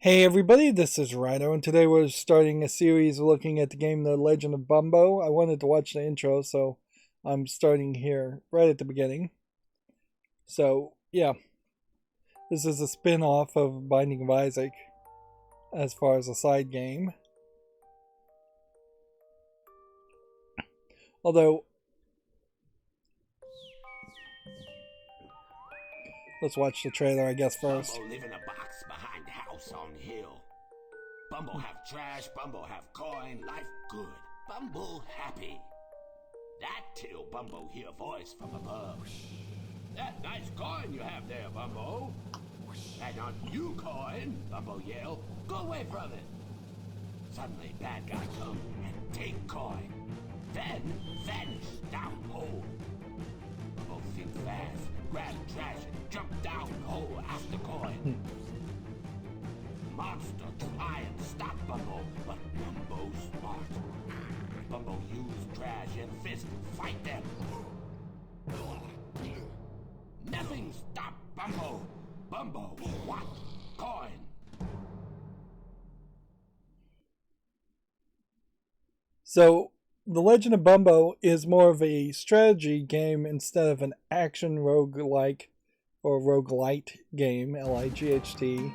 Hey everybody, this is Rydo, and today we're starting a series looking at the game The Legend of Bumbo. I wanted to watch the intro, so I'm starting here right at the beginning. So, yeah, this is a spin-off of Binding of Isaac as far as a side game. Although, let's watch the trailer, I guess, first. Bumbo live in a box behind the house on hill. Bumbo have trash, Bumbo have coin, life good. Bumbo happy. That till Bumbo hear voice from above. That nice coin you have there, Bumbo. That not you coin, Bumbo yell. Go away from it. Suddenly bad guy come and take coin. Then vanish down hole. Bumbo think fast, grab trash and jump down hole after coin. Monster try and stop Bumbo, but Bumbo smart. Bumbo use trash and fist fight them. Nothing stop Bumbo. Bumbo what? Coin. So, The Legend of Bumbo is more of a strategy game instead of an action roguelike or roguelite game, L-I-G-H-T.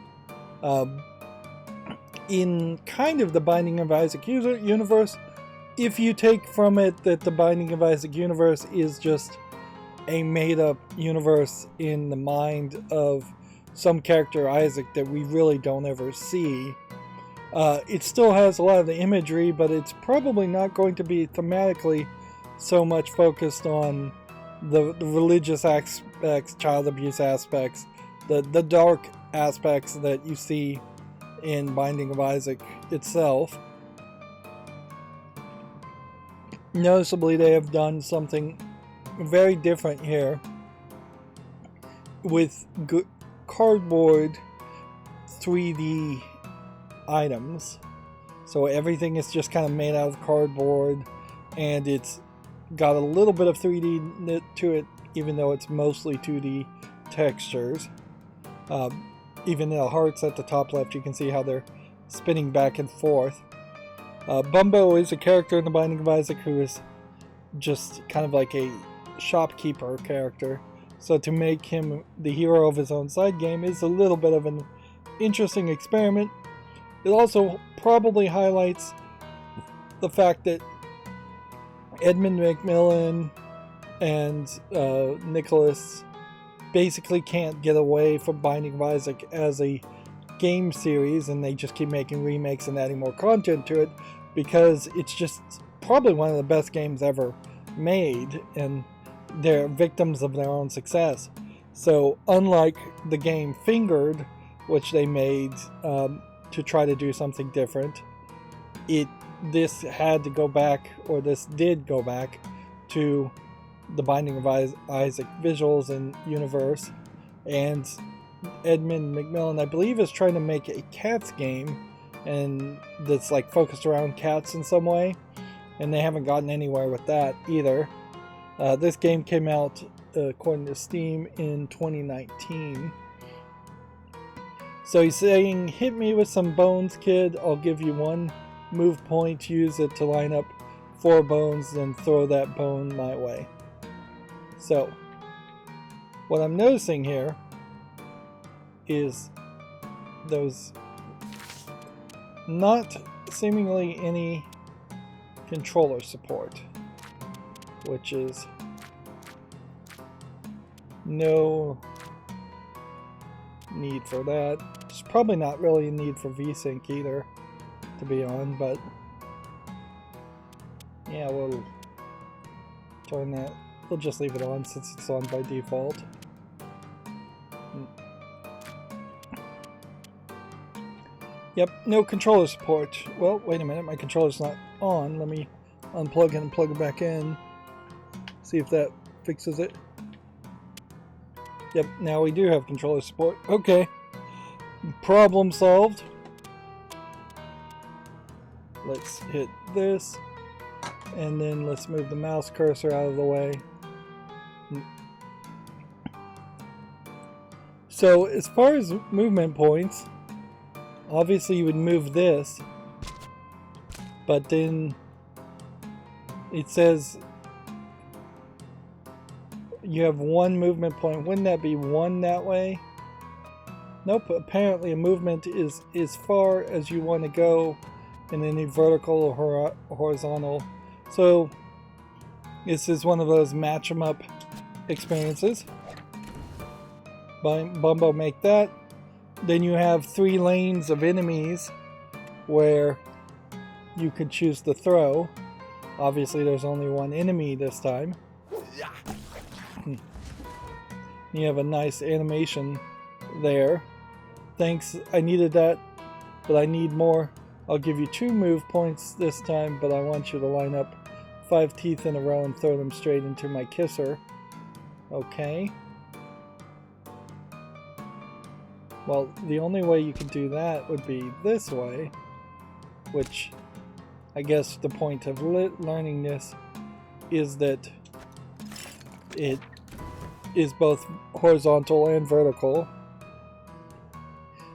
In kind of the Binding of Isaac universe, if you take from it that the Binding of Isaac universe is just a made-up universe in the mind of some character Isaac that we really don't ever see, it still has a lot of the imagery, but it's probably not going to be thematically so much focused on the religious aspects, child abuse aspects, the dark aspects that you see in Binding of Isaac itself. Noticeably, they have done something very different here with cardboard 3D items. So everything is just kind of made out of cardboard, and it's got a little bit of 3D to it, even though it's mostly 2D textures. Even the hearts at the top left, you can see how they're spinning back and forth. Bumbo is a character in the Binding of Isaac who is just kind of like a shopkeeper character. So to make him the hero of his own side game is a little bit of an interesting experiment. It also probably highlights the fact that Edmund McMillen and Nicholas basically can't get away from Binding of Isaac as a game series, and they just keep making remakes and adding more content to it because it's just probably one of the best games ever made, and they're victims of their own success. So unlike the game Fingered, which they made to try to do something different, this had to go back, or this did go back to the Binding of Isaac visuals and universe. And Edmund McMillen, I believe, is trying to make a cats game, and that's like focused around cats in some way, and they haven't gotten anywhere with that either. This game came out, according to Steam, in 2019. So he's saying, hit me with some bones, kid. I'll give you one move point. Use it to line up 4 bones, then throw that bone my way. So, what I'm noticing here is those not seemingly any controller support, which is no need for that. There's probably not really a need for VSync either to be on, but yeah, we'll turn that. We'll just leave it on since it's on by default. Yep, no controller support. Well, wait a minute, my controller's not on. Let me unplug it and plug it back in. See if that fixes it. Yep, now we do have controller support. Okay, problem solved. Let's hit this, and then let's move the mouse cursor out of the way. So as far as movement points, Obviously you would move this, but then it says you have 1 movement point. Wouldn't that be 1 that way? Nope, apparently a movement is as far as you want to go in any vertical or horizontal. So this is one of those match 'em up experiences. Bumbo make that. Then you have 3 lanes of enemies where you could choose to throw. Obviously there's only 1 enemy this time. You have a nice animation there. Thanks, I needed that, but I need more. I'll give you 2 move points this time, but I want you to line up 5 teeth in a row and throw them straight into my kisser. Okay. Well, the only way you could do that would be this way, which I guess the point of learning this is that it is both horizontal and vertical.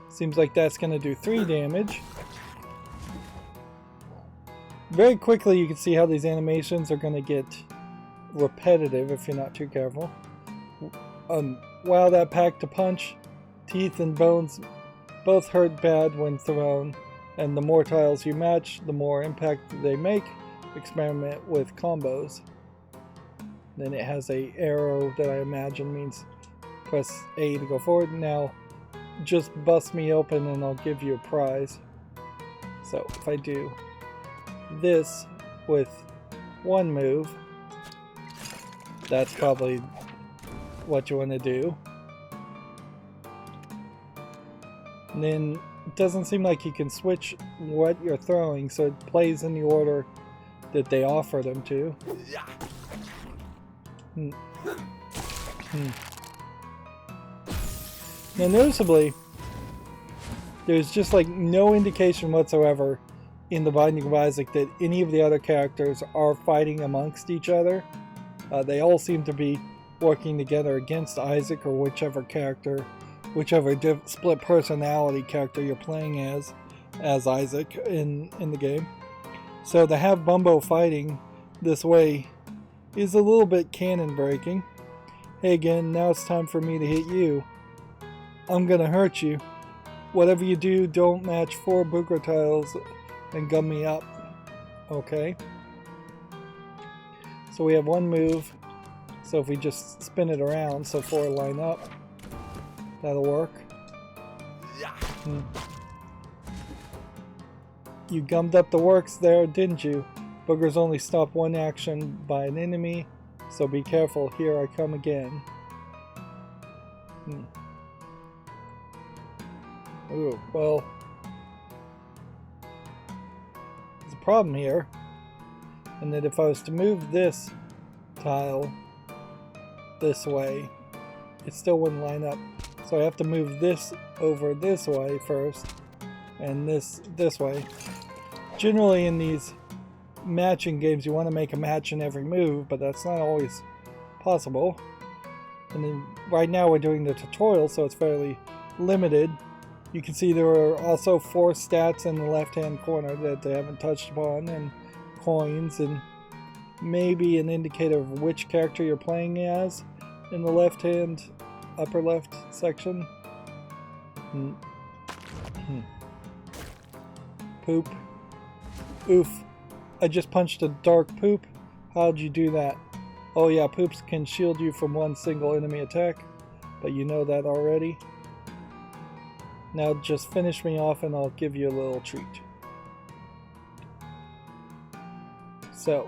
Seems like that's going to do 3 damage. Very quickly you can see how these animations are going to get repetitive if you're not too careful. Wow, that packed a punch. Teeth and bones both hurt bad when thrown, and the more tiles you match, the more impact they make. Experiment with combos. Then it has a arrow that I imagine means press A to go forward. Now just bust me open and I'll give you a prize. So if I do this with 1 move, that's probably what you want to do. And then it doesn't seem like you can switch what you're throwing, so it plays in the order that they offer them to. Now noticeably, there's just like no indication whatsoever in the Binding of Isaac that any of the other characters are fighting amongst each other. They all seem to be working together against Isaac or whichever character, whichever split personality character you're playing as Isaac in the game. So to have Bumbo fighting this way is a little bit canon breaking. Hey again, now it's time for me to hit you. I'm gonna hurt you. Whatever you do, don't match 4 booger tiles and gum me up. Okay. So we have 1 move. So if we just spin it around so 4 line up, that'll work. You gummed up the works there, didn't you? Boogers only stop 1 action by an enemy, so be careful. Here I come again. Ooh, well, there's a problem here, and that if I was to move this tile this way, it still wouldn't line up. So I have to move this over this way first, and this way. Generally in these matching games you want to make a match in every move, but that's not always possible. And then right now we're doing the tutorial, so it's fairly limited. You can see there are also 4 stats in the left hand corner that they haven't touched upon, and coins, and maybe an indicator of which character you're playing as in the left hand upper left section. Poop. Oof. I just punched a dark poop. How'd you do that? Oh yeah, poops can shield you from 1 single enemy attack, but you know that already. Now just finish me off and I'll give you a little treat. So,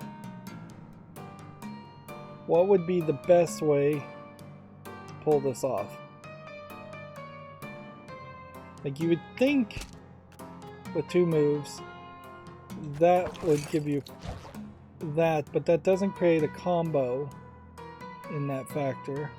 what would be the best way to pull this off? Like, you would think with 2 moves that would give you that, but that doesn't create a combo in that factor.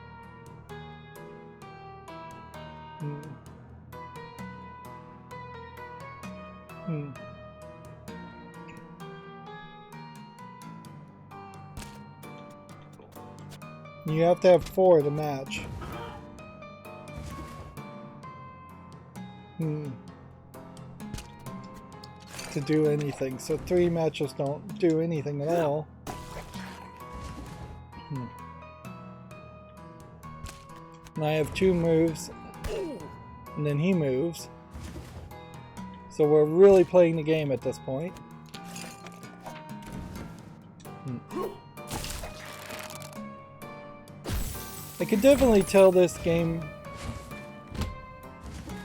You have to have 4 to match. to do anything. So 3 matches don't do anything at all. And I have 2 moves, and then he moves. So we're really playing the game at this point. I could definitely tell this game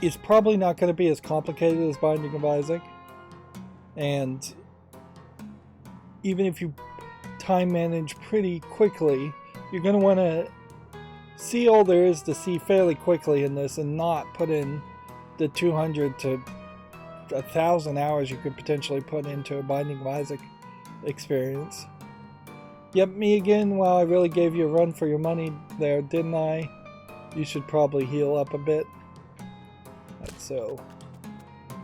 is probably not going to be as complicated as Binding of Isaac. And even if you time manage pretty quickly, you're going to want to see all there is to see fairly quickly in this and not put in the 200 to 1,000 hours you could potentially put into a Binding of Isaac experience. Yep, me again. Well, I really gave you a run for your money there, didn't I? You should probably heal up a bit. Right, so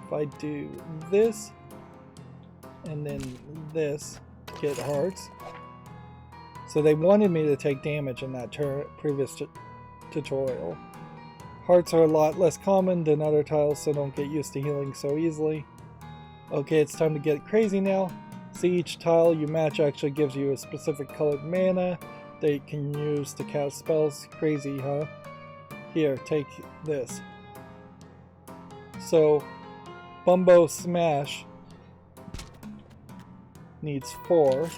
if I do this and then this to get hearts. So they wanted me to take damage in that previous tutorial. Hearts are a lot less common than other tiles, so don't get used to healing so easily. Okay, it's time to get crazy now. See, each tile you match actually gives you a specific colored mana that you can use to cast spells. Crazy, huh? Here, take this. So, Bumbo Smash needs 4.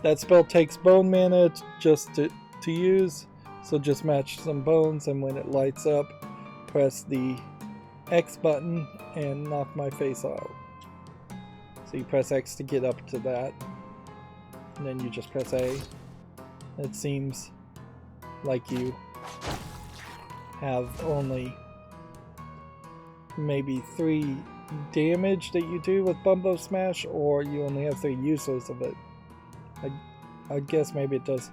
That spell takes bone mana just to use, so just match some bones, and when it lights up, press the X button and knock my face out. So you press X to get up to that, and then you just press A. It seems like you have only maybe 3 damage that you do with Bumbo Smash, or you only have 3 uses of it. I guess maybe it does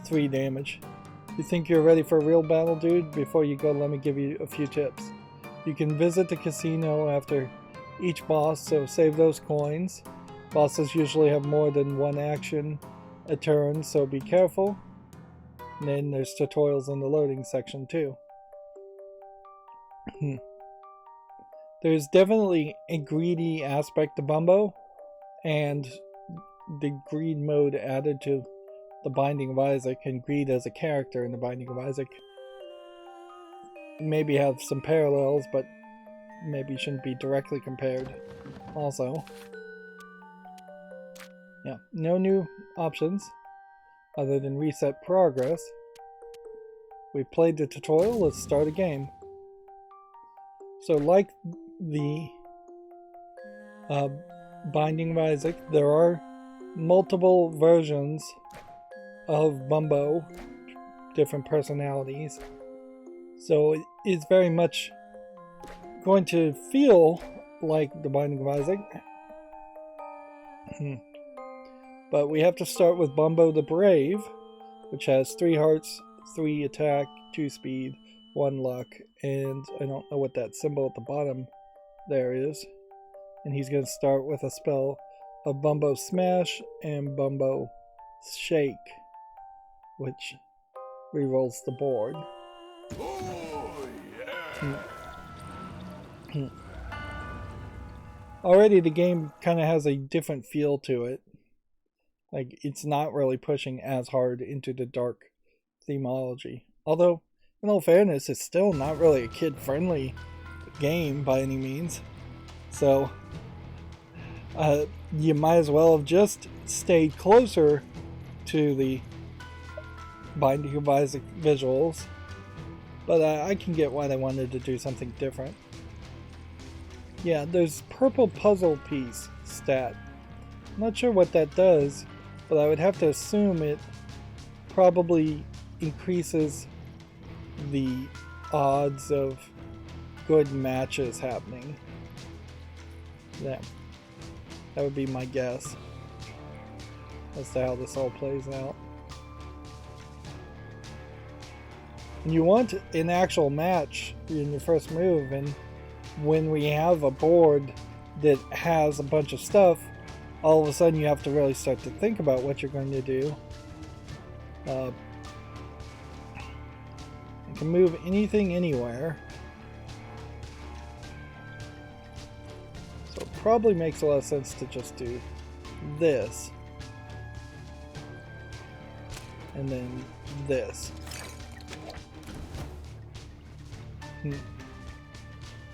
3 damage. You think you're ready for a real battle, dude? Before you go, let me give you a few tips. You can visit the casino after each boss, so save those coins. Bosses usually have more than 1 action a turn, so be careful. And then there's tutorials in the loading section too. There's definitely a greedy aspect to Bumbo, and the greed mode added to the Binding of Isaac, and greed as a character in the Binding of Isaac maybe have some parallels, but maybe shouldn't be directly compared also. Yeah, no new options other than reset progress. We played the tutorial, let's start a game. So like the Binding of Isaac, there are multiple versions of Bumbo, different personalities. So it is very much going to feel like the Binding of Isaac. But we have to start with Bumbo the Brave, which has 3 hearts, 3 attack, 2 speed, 1 luck, and I don't know what that symbol at the bottom there is. And he's going to start with a spell of Bumbo Smash and Bumbo Shake, which rerolls the board. Oh, yeah. Already the game kind of has a different feel to it. Like, it's not really pushing as hard into the dark themology. Although, in all fairness, it's still not really a kid-friendly game by any means. So, you might as well have just stayed closer to the Binding of Isaac visuals. But I can get why they wanted to do something different. Yeah, there's purple puzzle piece stat. I'm not sure what that does, but I would have to assume it probably increases the odds of good matches happening. Yeah, that would be my guess as to how this all plays out. And you want an actual match in your first move, and when we have a board that has a bunch of stuff, all of a sudden you have to really start to think about what you're going to do. I can move anything anywhere. So it probably makes a lot of sense to just do this. And then this.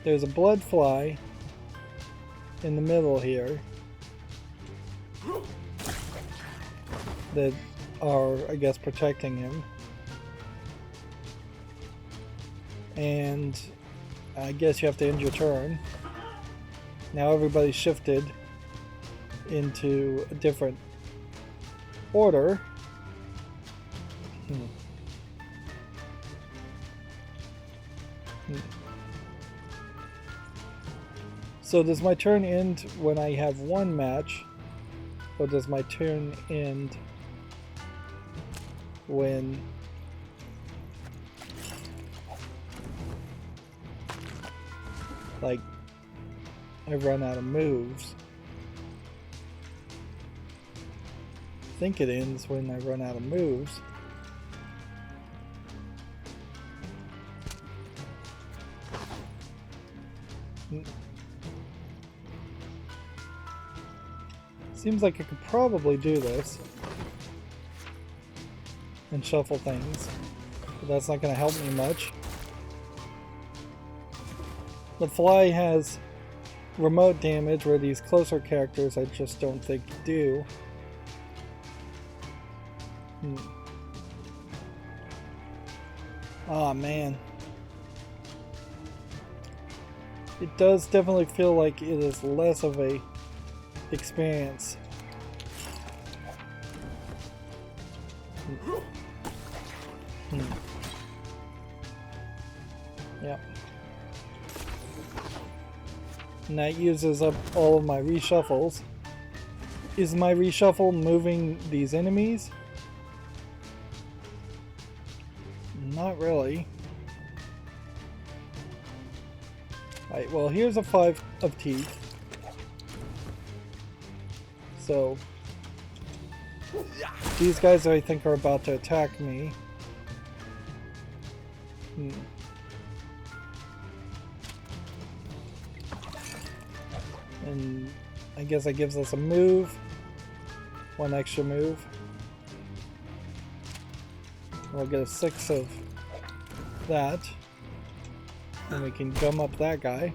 There's a blood fly in the middle here that are, I guess, protecting him. And I guess you have to end your turn. Now everybody's shifted into a different order. So does my turn end when I have one match, or does my turn end when like I run out of moves? I think it ends when I run out of moves. Seems like I could probably do this and shuffle things, but that's not going to help me much. The fly has remote damage where these closer characters I just don't think do. Oh man. It does definitely feel like it is less of a experience. Yep. And that uses up all of my reshuffles. Is my reshuffle moving these enemies? Not really. Alright, well here's a 5 of teeth. So these guys I think are about to attack me. And I guess that gives us a move. One extra move. We'll get a 6 of that. And we can gum up that guy.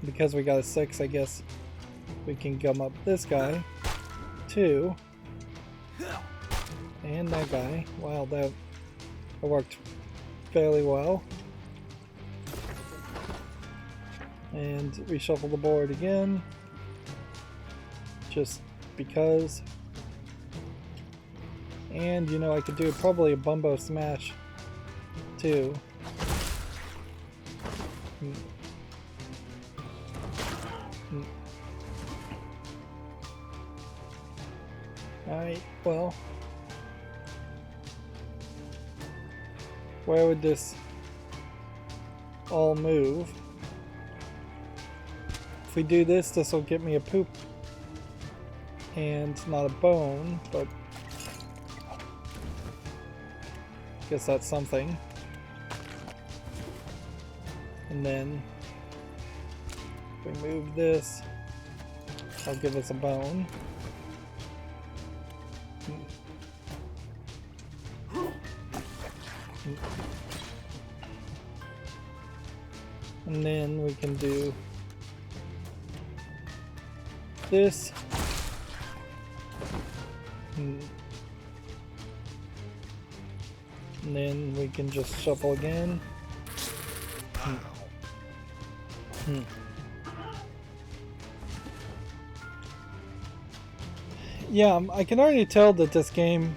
Because we got a 6, I guess we can gum up this guy too. And that guy. Wow, that worked fairly well. And reshuffle the board again. Just because. And you know, I could do probably a bumbo smash too. Alright, well, where would this all move? If we do this, this will get me a poop and not a bone, but I guess that's something. And then if we move this, I'll give us a bone. And then we can do this. And then we can just shuffle again. Yeah, I can already tell that this game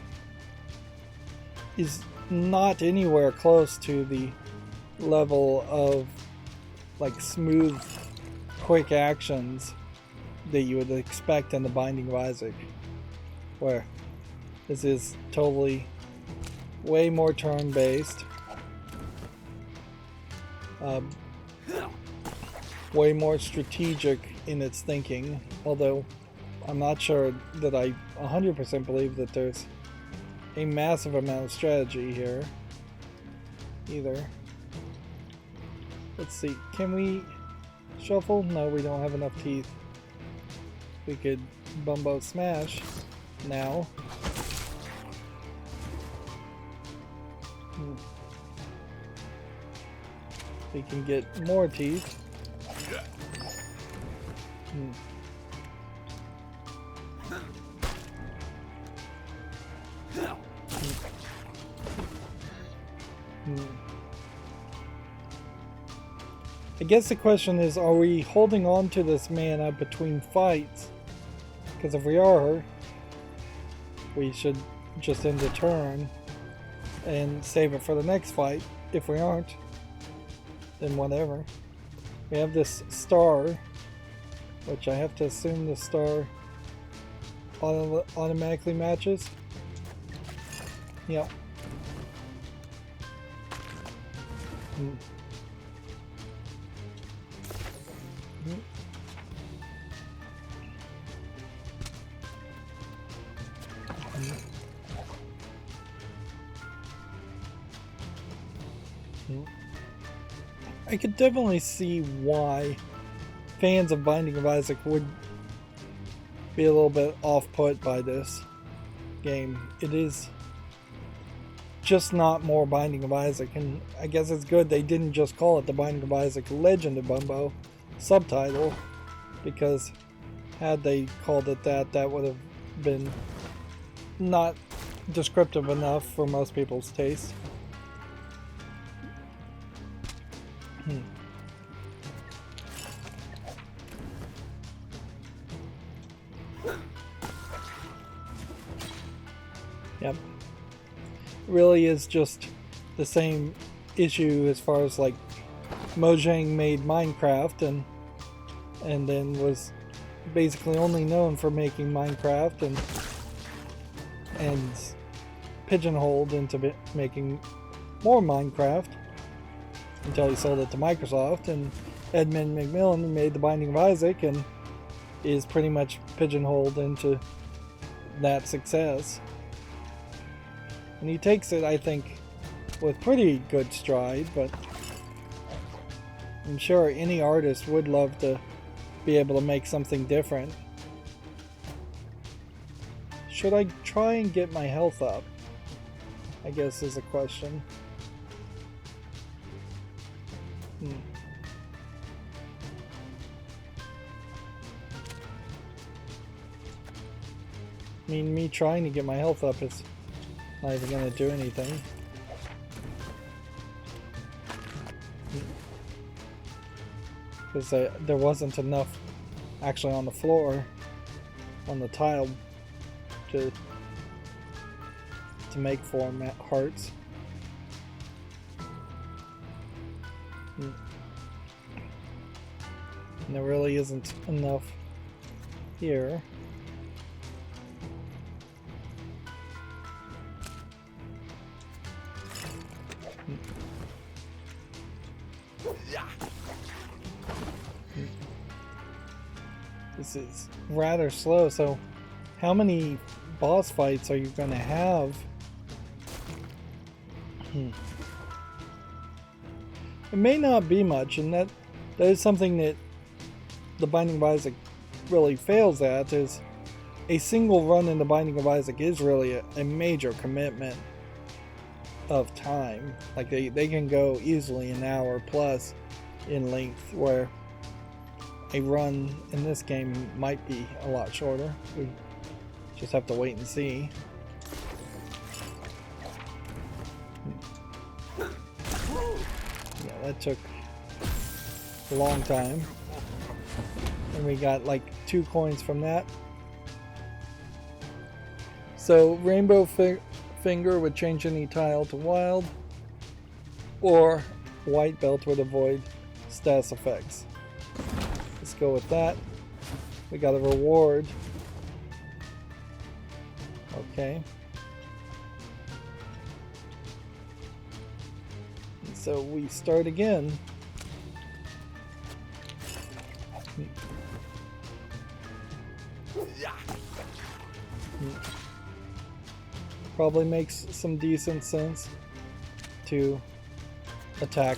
is not anywhere close to the level of like smooth, quick actions that you would expect in the Binding of Isaac, where this is totally way more turn-based, way more strategic in its thinking, although I'm not sure that I 100% believe that there's a massive amount of strategy here either. Let's see, can we shuffle? No, we don't have enough teeth. We could Bumbo smash now. We can get more teeth. I guess the question is, are we holding on to this mana between fights? Because if we are, we should just end the turn and save it for the next fight. If we aren't, then whatever. We have this star, which I have to assume the star automatically matches. Yep. I could definitely see why fans of Binding of Isaac would be a little bit off-put by this game. It is just not more Binding of Isaac, and I guess it's good they didn't just call it the Binding of Isaac Legend of Bumbo subtitle, because had they called it that, that would have been not descriptive enough for most people's taste. Yep. Really is just the same issue as far as like Mojang made Minecraft and then was basically only known for making Minecraft and pigeonholed into making more Minecraft until he sold it to Microsoft, and Edmund McMillen made The Binding of Isaac and is pretty much pigeonholed into that success. And he takes it, I think, with pretty good stride, but I'm sure any artist would love to be able to make something different. Should I try and get my health up? I guess is a question. I mean, me trying to get my health up is not even going to do anything. Because there wasn't enough actually on the floor, on the tile, to make 4 hearts. And there really isn't enough here. This is rather slow, so how many boss fights are you going to have? It may not be much, and that is something that The Binding of Isaac really fails at, is a single run in The Binding of Isaac is really a major commitment of time. Like they can go easily an hour plus in length, where a run in this game might be a lot shorter. We just have to wait and see. Yeah, that took a long time. And we got like 2 coins from that. So Rainbow Finger would change any tile to wild, or White Belt would avoid status effects. Let's go with that. We got a reward. Okay. And so we start again. probably makes some decent sense to attack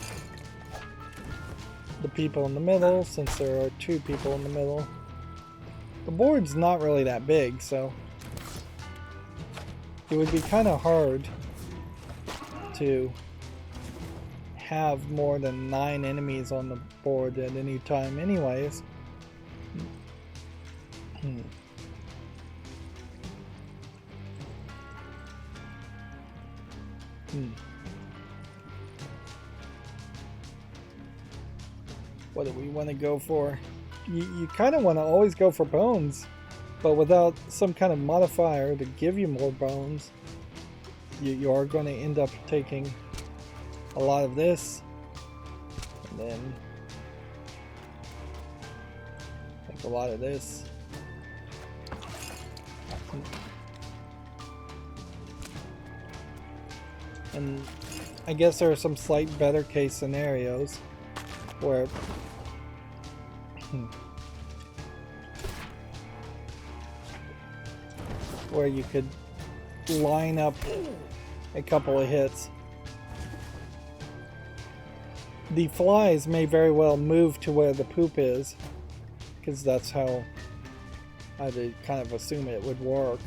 the people in the middle, since there are 2 people in the middle. The board's not really that big, so it would be kind of hard to have more than 9 enemies on the board at any time anyways. What do we want to go for? You kind of want to always go for bones, but without some kind of modifier to give you more bones, you are going to end up taking a lot of this, and then take a lot of this. And I guess there are some slight better case scenarios where where you could line up a couple of hits. The flies may very well move to where the poop is, because that's how I'd kind of assume it would work.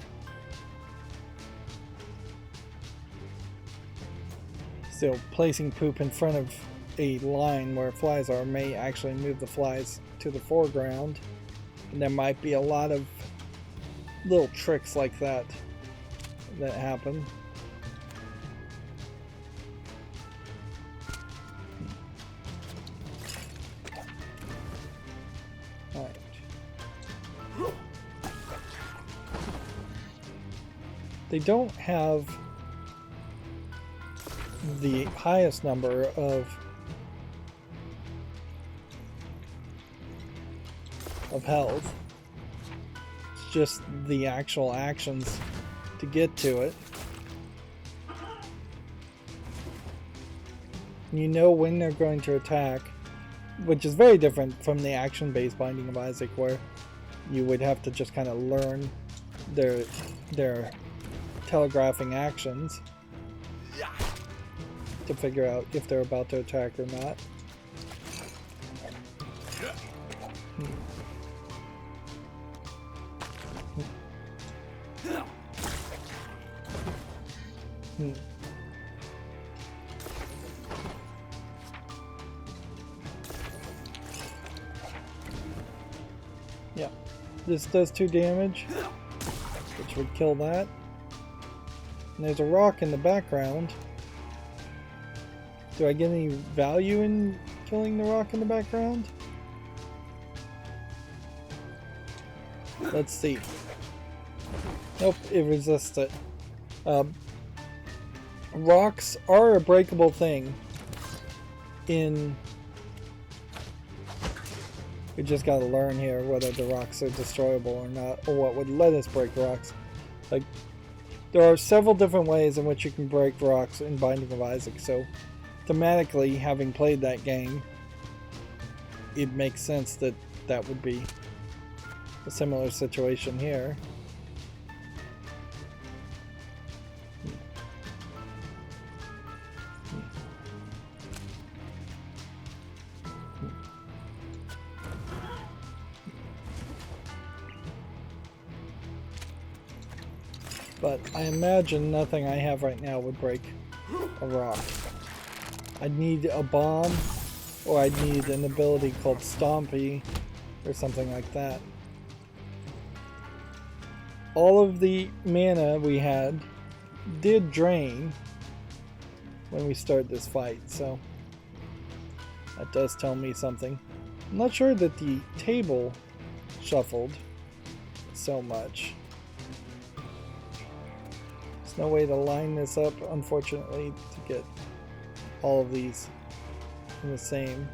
So placing poop in front of a line where flies are may actually move the flies to the foreground, and there might be a lot of little tricks like that that happen. Alright. They don't have the highest number of health. It's just the actual actions to get to it. You know when they're going to attack, which is very different from the action-based Binding of Isaac, where you would have to just kind of learn their telegraphing actions to figure out if they're about to attack or not. Yeah, this does 2 damage, which would kill that. And there's a rock in the background. Do I get any value in killing the rock in the background? Let's see. Nope, it resists it. Rocks are a breakable thing in... We just gotta learn here whether the rocks are destroyable or not, or what would let us break rocks. Like, there are several different ways in which you can break rocks in Binding of Isaac, so thematically, having played that game, it makes sense that that would be a similar situation here. But I imagine nothing I have right now would break a rock. I'd need a bomb, or I'd need an ability called Stompy, or something like that. All of the mana we had did drain when we start this fight, so that does tell me something. I'm not sure that the table shuffled so much. There's no way to line this up, unfortunately, to get all of these in the same.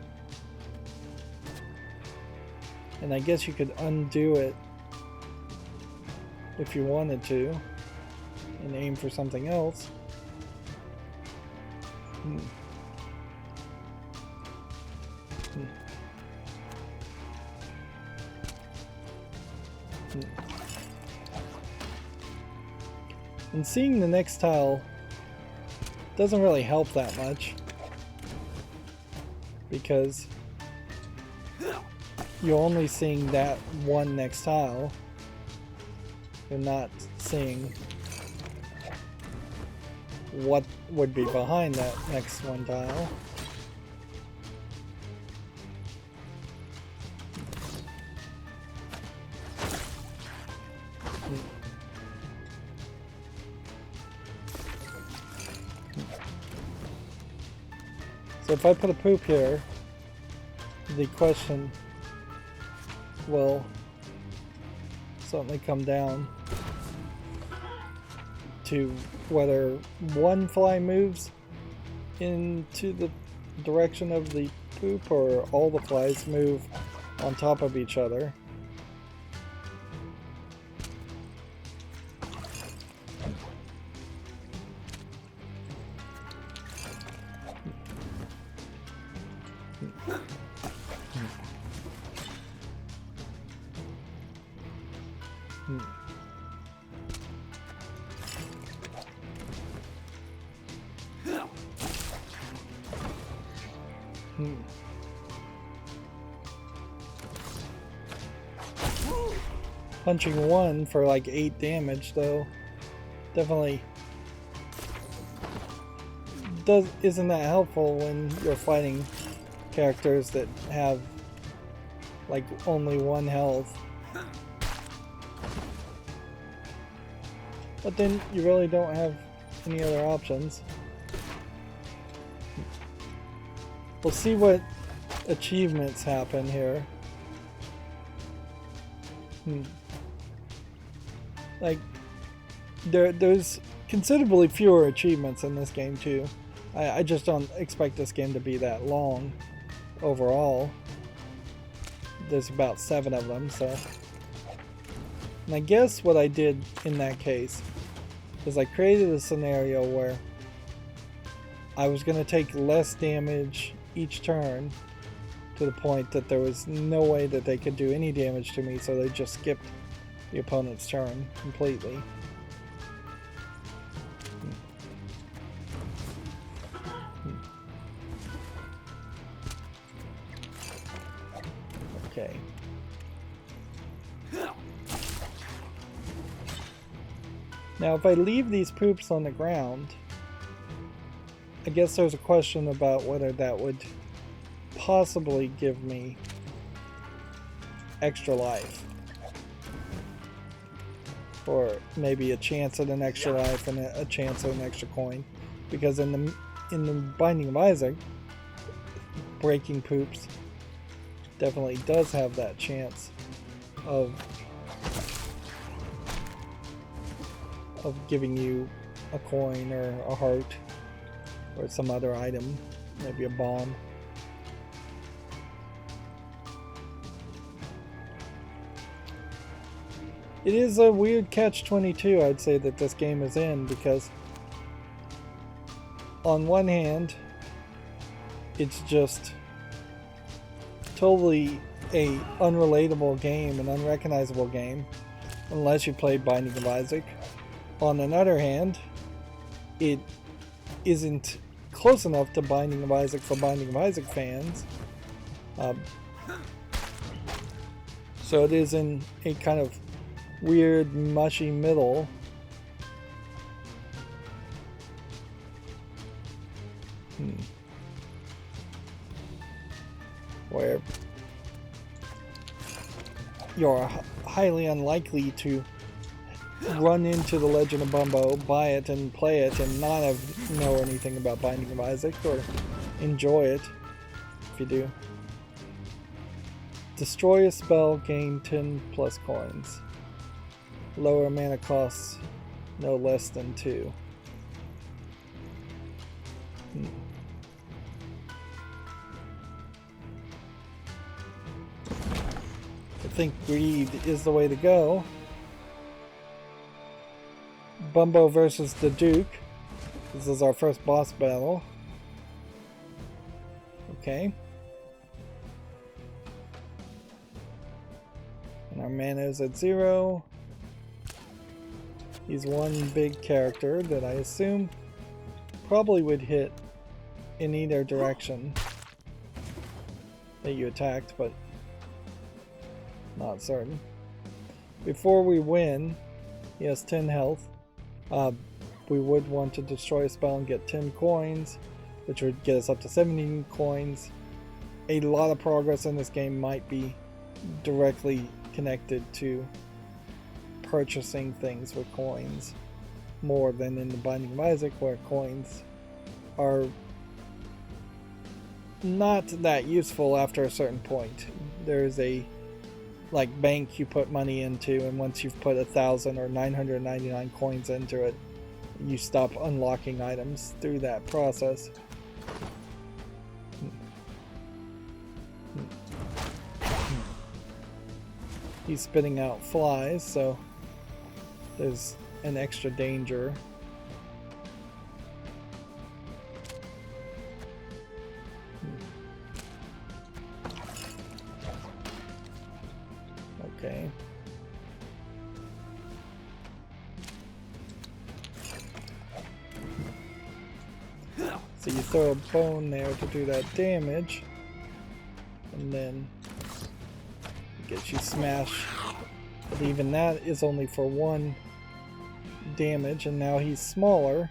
And I guess you could undo it if you wanted to and aim for something else. And seeing the next tile doesn't really help that much, because you're only seeing that one next tile. You're not seeing what would be behind that next one tile. So if I put a poop here, the question will certainly come down to whether one fly moves into the direction of the poop or all the flies move on top of each other. Punching one for like 8 damage though definitely isn't that helpful when you're fighting characters that have like only 1 health. But then you really don't have any other options. We'll see what achievements happen here. Like, there's considerably fewer achievements in this game too. I just don't expect this game to be that long overall. There's about 7 of them, so. And I guess what I did in that case is I created a scenario where I was going to take less damage each turn, to the point that there was no way that they could do any damage to me, so they just skipped the opponent's turn completely. Okay. Now if I leave these poops on the ground, I guess there's a question about whether that would possibly give me extra life, or maybe a chance at an extra life and a chance at an extra coin, because in the Binding of Isaac, breaking poops definitely does have that chance of giving you a coin or a heart or some other item, maybe a bomb. It is a weird catch-22, I'd say, that this game is in, because on one hand, it's just totally a unrelatable game, an unrecognizable game, unless you played Binding of Isaac. On another hand, it isn't close enough to Binding of Isaac for Binding of Isaac fans. So it is in a kind of weird, mushy middle. Where you're highly unlikely to run into The Legend of Bumbo, buy it and play it, and not know anything about Binding of Isaac or enjoy it if you do. Destroy a spell, gain 10 plus coins. Lower mana costs no less than 2. I think greed is the way to go. Bumbo versus the Duke. This is our first boss battle. Okay. And our mana is at 0. He's one big character that I assume probably would hit in either direction that you attacked, but not certain. Before we win, he has 10 health. We would want to destroy a spell and get 10 coins, which would get us up to 17 coins. A lot of progress in this game might be directly connected to purchasing things with coins, more than in the Binding of Isaac, where coins are not that useful after a certain point. There's a bank you put money into, and once you've put 1,000 or 999 coins into it, you stop unlocking items through that process. He's spitting out flies, so there's an extra danger. Okay. So you throw a bone there to do that damage, and then it gets you smashed. But even that is only for 1 damage, and now he's smaller.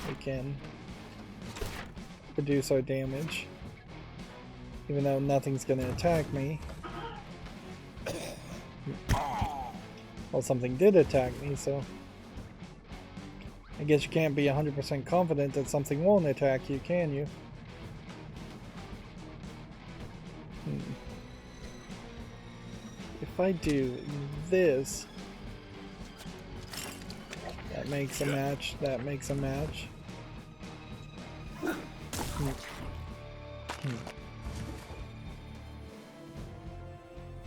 We can reduce our damage, even though nothing's going to attack me. Well, something did attack me, so I guess you can't be 100% confident that something won't attack you, can you? If I do this, that makes a match, that makes a match.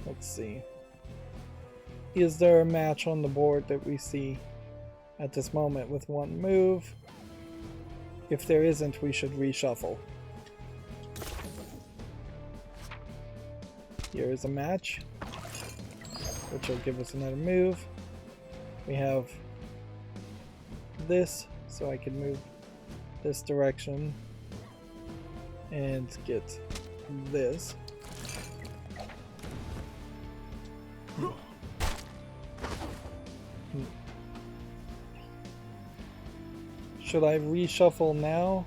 Let's see. Is there a match on the board that we see at this moment with 1 move? If there isn't, we should reshuffle. Here is a match, which will give us another move. We have this, so I can move this direction and get this. Should I reshuffle now?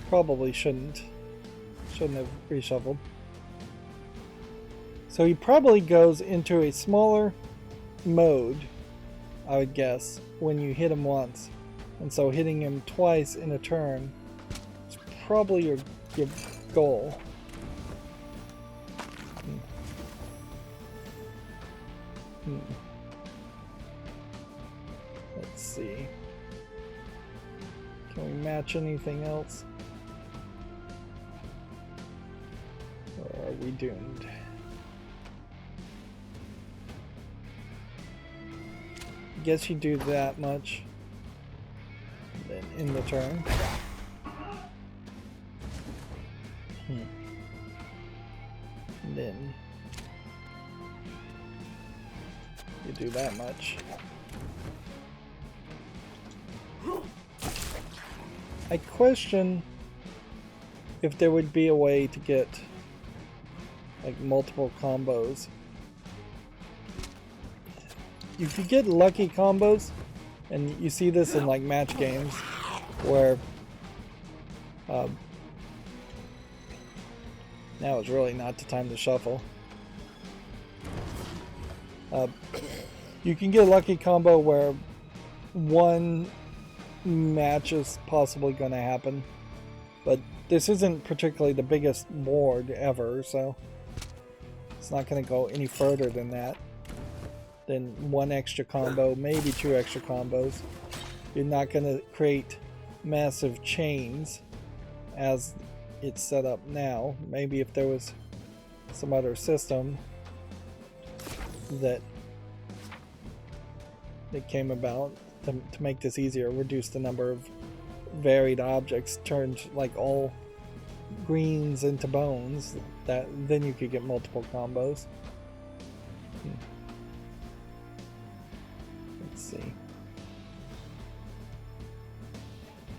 Probably shouldn't. Shouldn't have reshuffled. So he probably goes into a smaller mode, I would guess, when you hit him once. And so hitting him twice in a turn is probably your goal. Let's see. Can we match anything else? Or are we doomed? Guess you do that much. Then in the turn. And then you do that much. I question if there would be a way to get like multiple combos. You could get lucky combos, and you see this in like match games where now is really not the time to shuffle. You can get a lucky combo where one match is possibly going to happen, but this isn't particularly the biggest board ever, so it's not going to go any further than that. Then 1 extra combo, maybe 2 extra combos. You're not going to create massive chains as it's set up now. Maybe if there was some other system that came about to make this easier, reduce the number of varied objects, turned like all greens into bones, then you could get multiple combos. Let's see.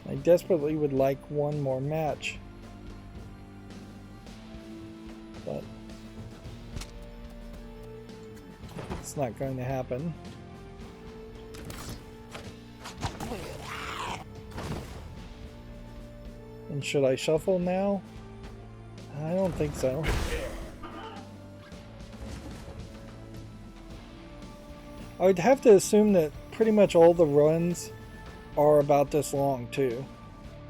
I desperately would like one more match, but it's not going to happen. And should I shuffle now? I don't think so. I would have to assume that pretty much all the runs are about this long too.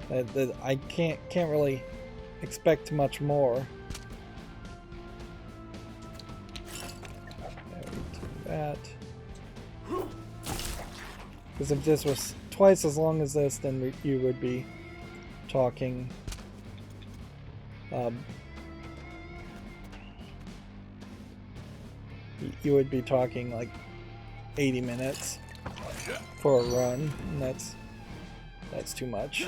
That I can't really expect much more. That. Because if this was twice as long as this, then you would be talking you would be talking like 80 minutes for a run, and that's too much.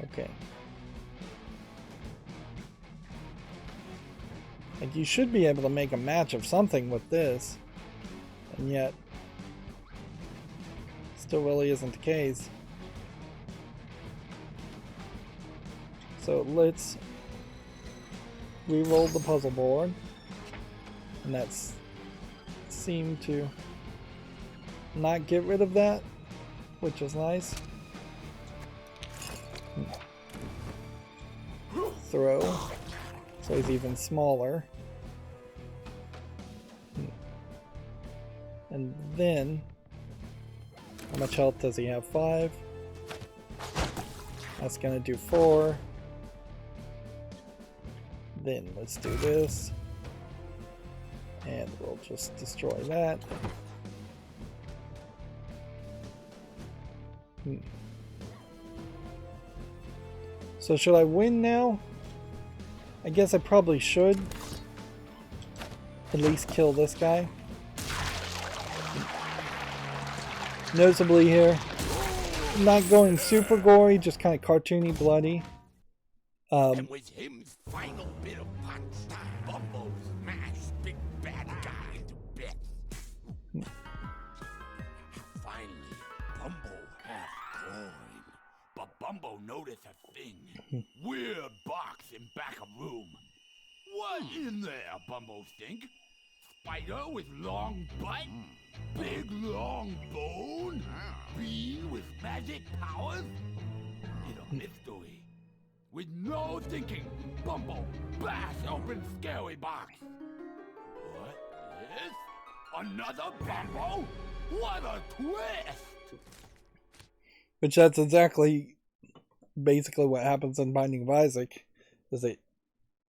Okay. Like, you should be able to make a match of something with this, and yet still really isn't the case. So let's re-roll the puzzle board, and that's seemed to not get rid of that, which is nice. Throw, so he's even smaller. And then, how much health does he have? 5. That's gonna do 4. Then let's do this. And we'll just destroy that. So should I win now? I guess I probably should at least kill this guy. Noticeably here, not going super gory, just kind of cartoony bloody. And with him's final bit of punch, Bumbo smashed big bad guy to bits. Finally, Bumbo has coin. But Bumbo noticed a thing. Weird box in back of room. What in there, Bumbo think? Spider with long butt? Big long bone? Being with magic powers? It's a mystery. With no thinking, Bumbo bash open scary box. What is? Another Bumbo? What a twist! Which that's exactly basically what happens in Binding of Isaac, is that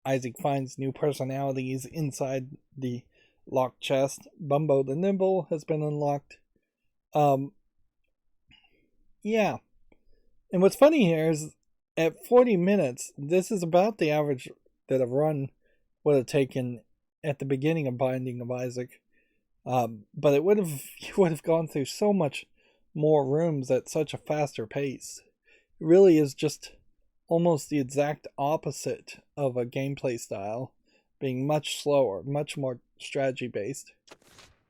Isaac finds new personalities inside the locked chest. Bumbo the Nimble has been unlocked. Yeah. And what's funny here is at 40 minutes, this is about the average that a run would have taken at the beginning of Binding of Isaac. But you would have gone through so much more rooms at such a faster pace. It really is just almost the exact opposite of a gameplay style, being much slower, much more strategy based.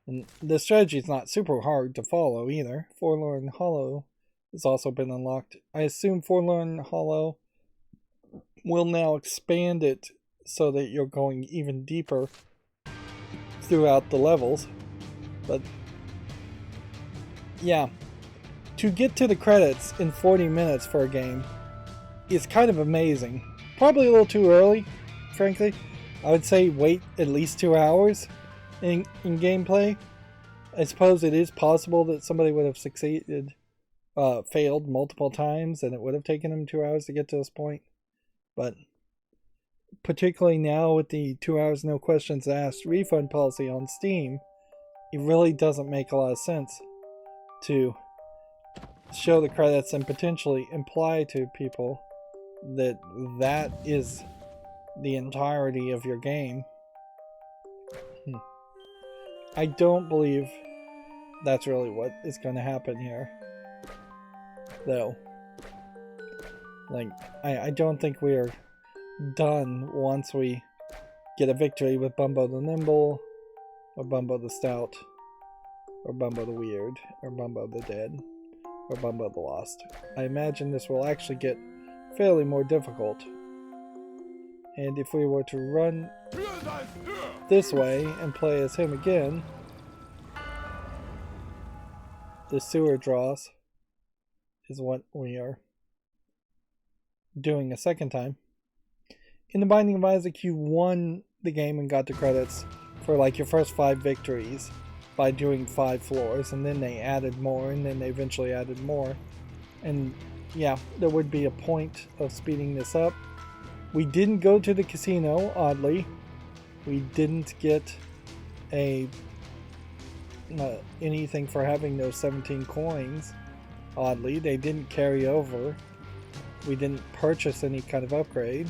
And the strategy is not super hard to follow either. Forlorn Hollow has also been unlocked. I assume Forlorn Hollow will now expand it so that you're going even deeper throughout the levels. But yeah, to get to the credits in 40 minutes for a game is kind of amazing. Probably a little too early, frankly. I would say wait at least 2 hours in gameplay. I suppose it is possible that somebody would have failed multiple times and it would have taken them 2 hours to get to this point. But particularly now with the 2 hours no questions asked refund policy on Steam, it really doesn't make a lot of sense to show the credits and potentially imply to people that that is the entirety of your game. I don't believe that's really what is going to happen here. though. Like, I don't think we are done once we get a victory with Bumbo the Nimble, or Bumbo the Stout, or Bumbo the Weird, or Bumbo the Dead, or Bumbo the Lost. I imagine this will actually get fairly more difficult. And if we were to run this way and play as him again, the sewer draws is what we are doing a second time. In The Binding of Isaac, you won the game and got the credits for like your first 5 victories by doing 5 floors, and then they added more, and then they eventually added more. And yeah, there would be a point of speeding this up. We didn't go to the casino, oddly. We didn't get anything for having those 17 coins. Oddly, they didn't carry over. We didn't purchase any kind of upgrade.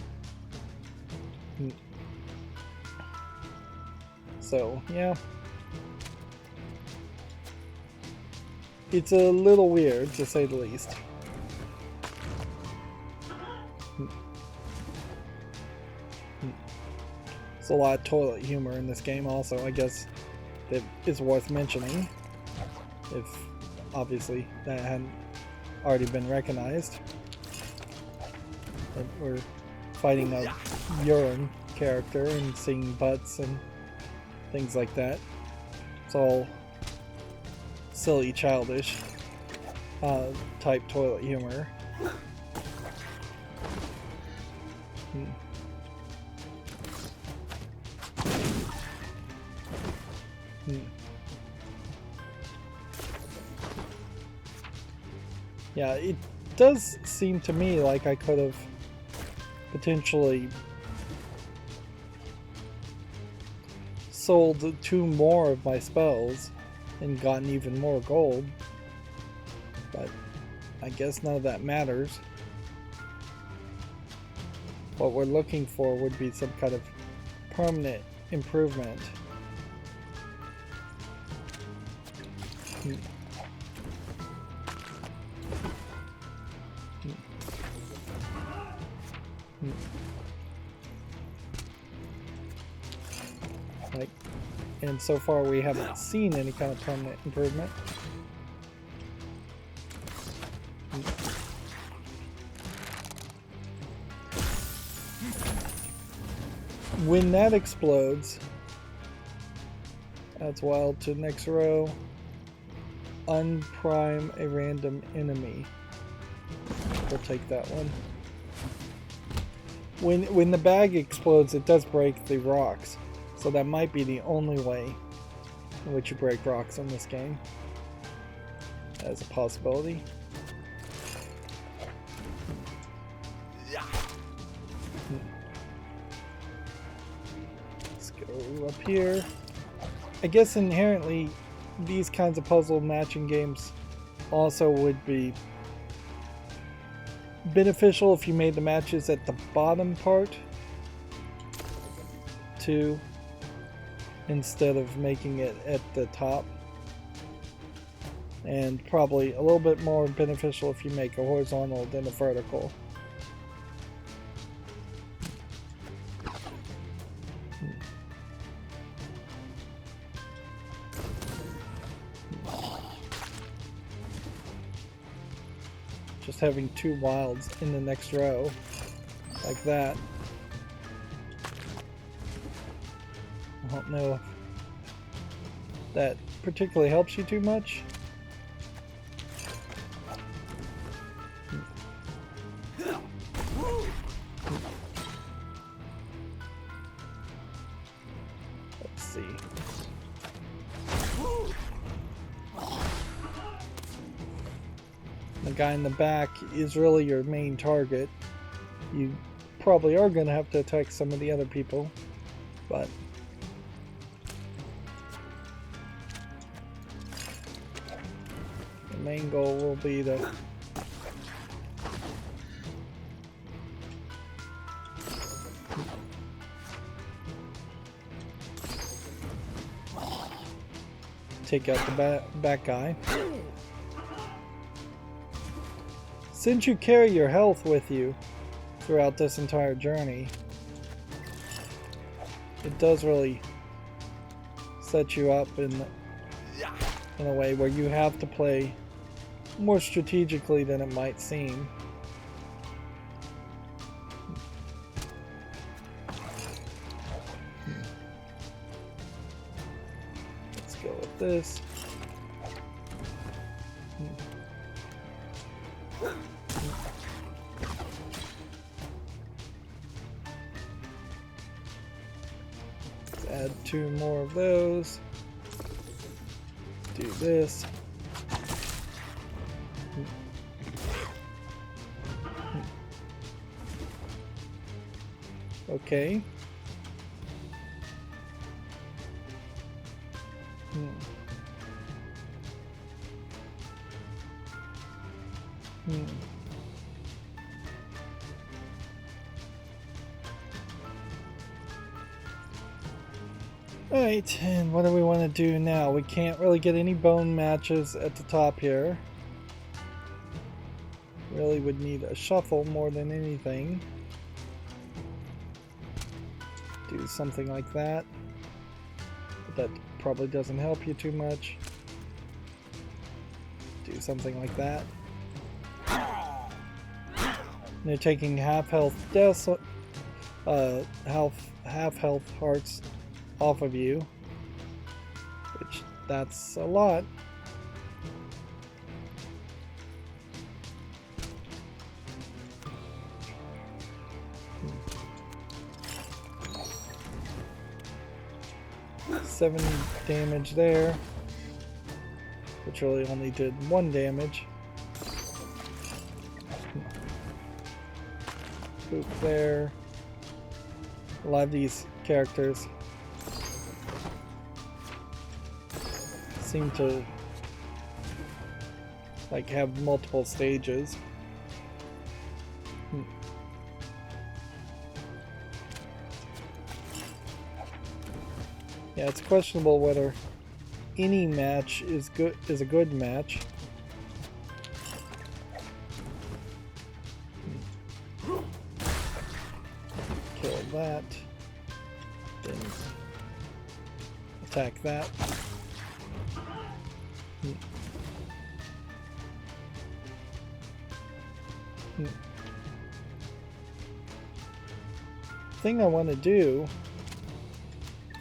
So, yeah. It's a little weird, to say the least. There's a lot of toilet humor in this game also, I guess, that is worth mentioning. If, obviously, that hadn't already been recognized. That we're fighting a urine character and seeing butts and things like that. It's all silly, childish type toilet humor. Yeah, it does seem to me like I could have potentially sold 2 more of my spells and gotten even more gold, but I guess none of that matters. What we're looking for would be some kind of permanent improvement. Like, and so far we haven't seen any kind of permanent improvement. When that explodes, that's wild. To the next row, unprime a random enemy. We'll take that one. When the bag explodes, it does break the rocks. So that might be the only way in which you break rocks in this game. As a possibility. Let's go up here. I guess inherently these kinds of puzzle matching games also would be beneficial if you made the matches at the bottom part too, instead of making it at the top, and probably a little bit more beneficial if you make a horizontal than a vertical. Just having 2 wilds in the next row like that. I don't know if that particularly helps you too much. Let's see. The guy in the back is really your main target. You probably are going to have to attack some of the other people, but the main goal will be to take out the back guy. since you carry your health with you throughout this entire journey, it does really set you up in a way where you have to play more strategically than it might seem. Let's go with this. Let's add 2 more of those. Do this. Okay. Alright, and what do we want to do now? We can't really get any bone matches at the top here. Really would need a shuffle more than anything. Do something like that. But that probably doesn't help you too much. Do something like that. And you're taking half health deaths, half health hearts off of you, which that's a lot. $7 damage there, which really only did 1 damage. Poop there. A lot of these characters seem to like have multiple stages. Yeah, it's questionable whether any match is a good match. Kill that. Then attack that. Thing I want to do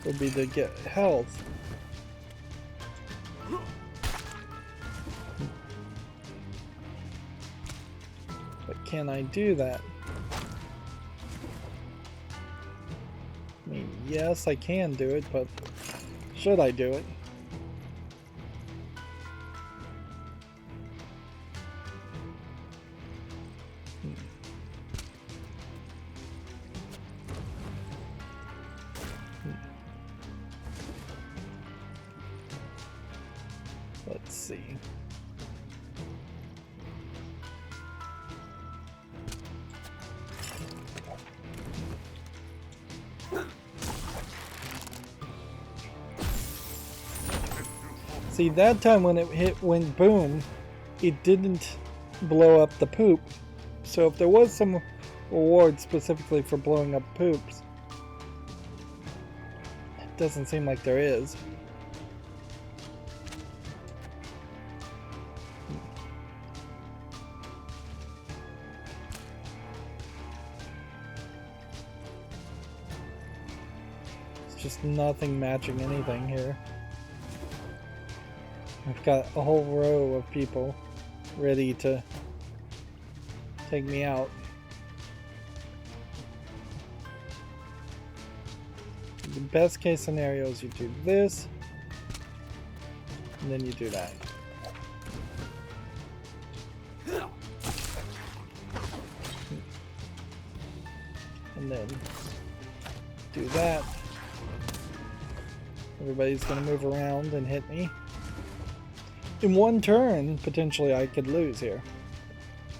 would be to get health. But can I do that? I mean, yes, I can do it, but should I do it? Let's see. See, that time when it went boom, it didn't blow up the poop. So if there was some reward specifically for blowing up poops, it doesn't seem like there is. Just nothing matching anything here. I've got a whole row of people ready to take me out. The best case scenario is you do this, and then you do that. And then do that. Everybody's going to move around and hit me. In one turn, potentially I could lose here.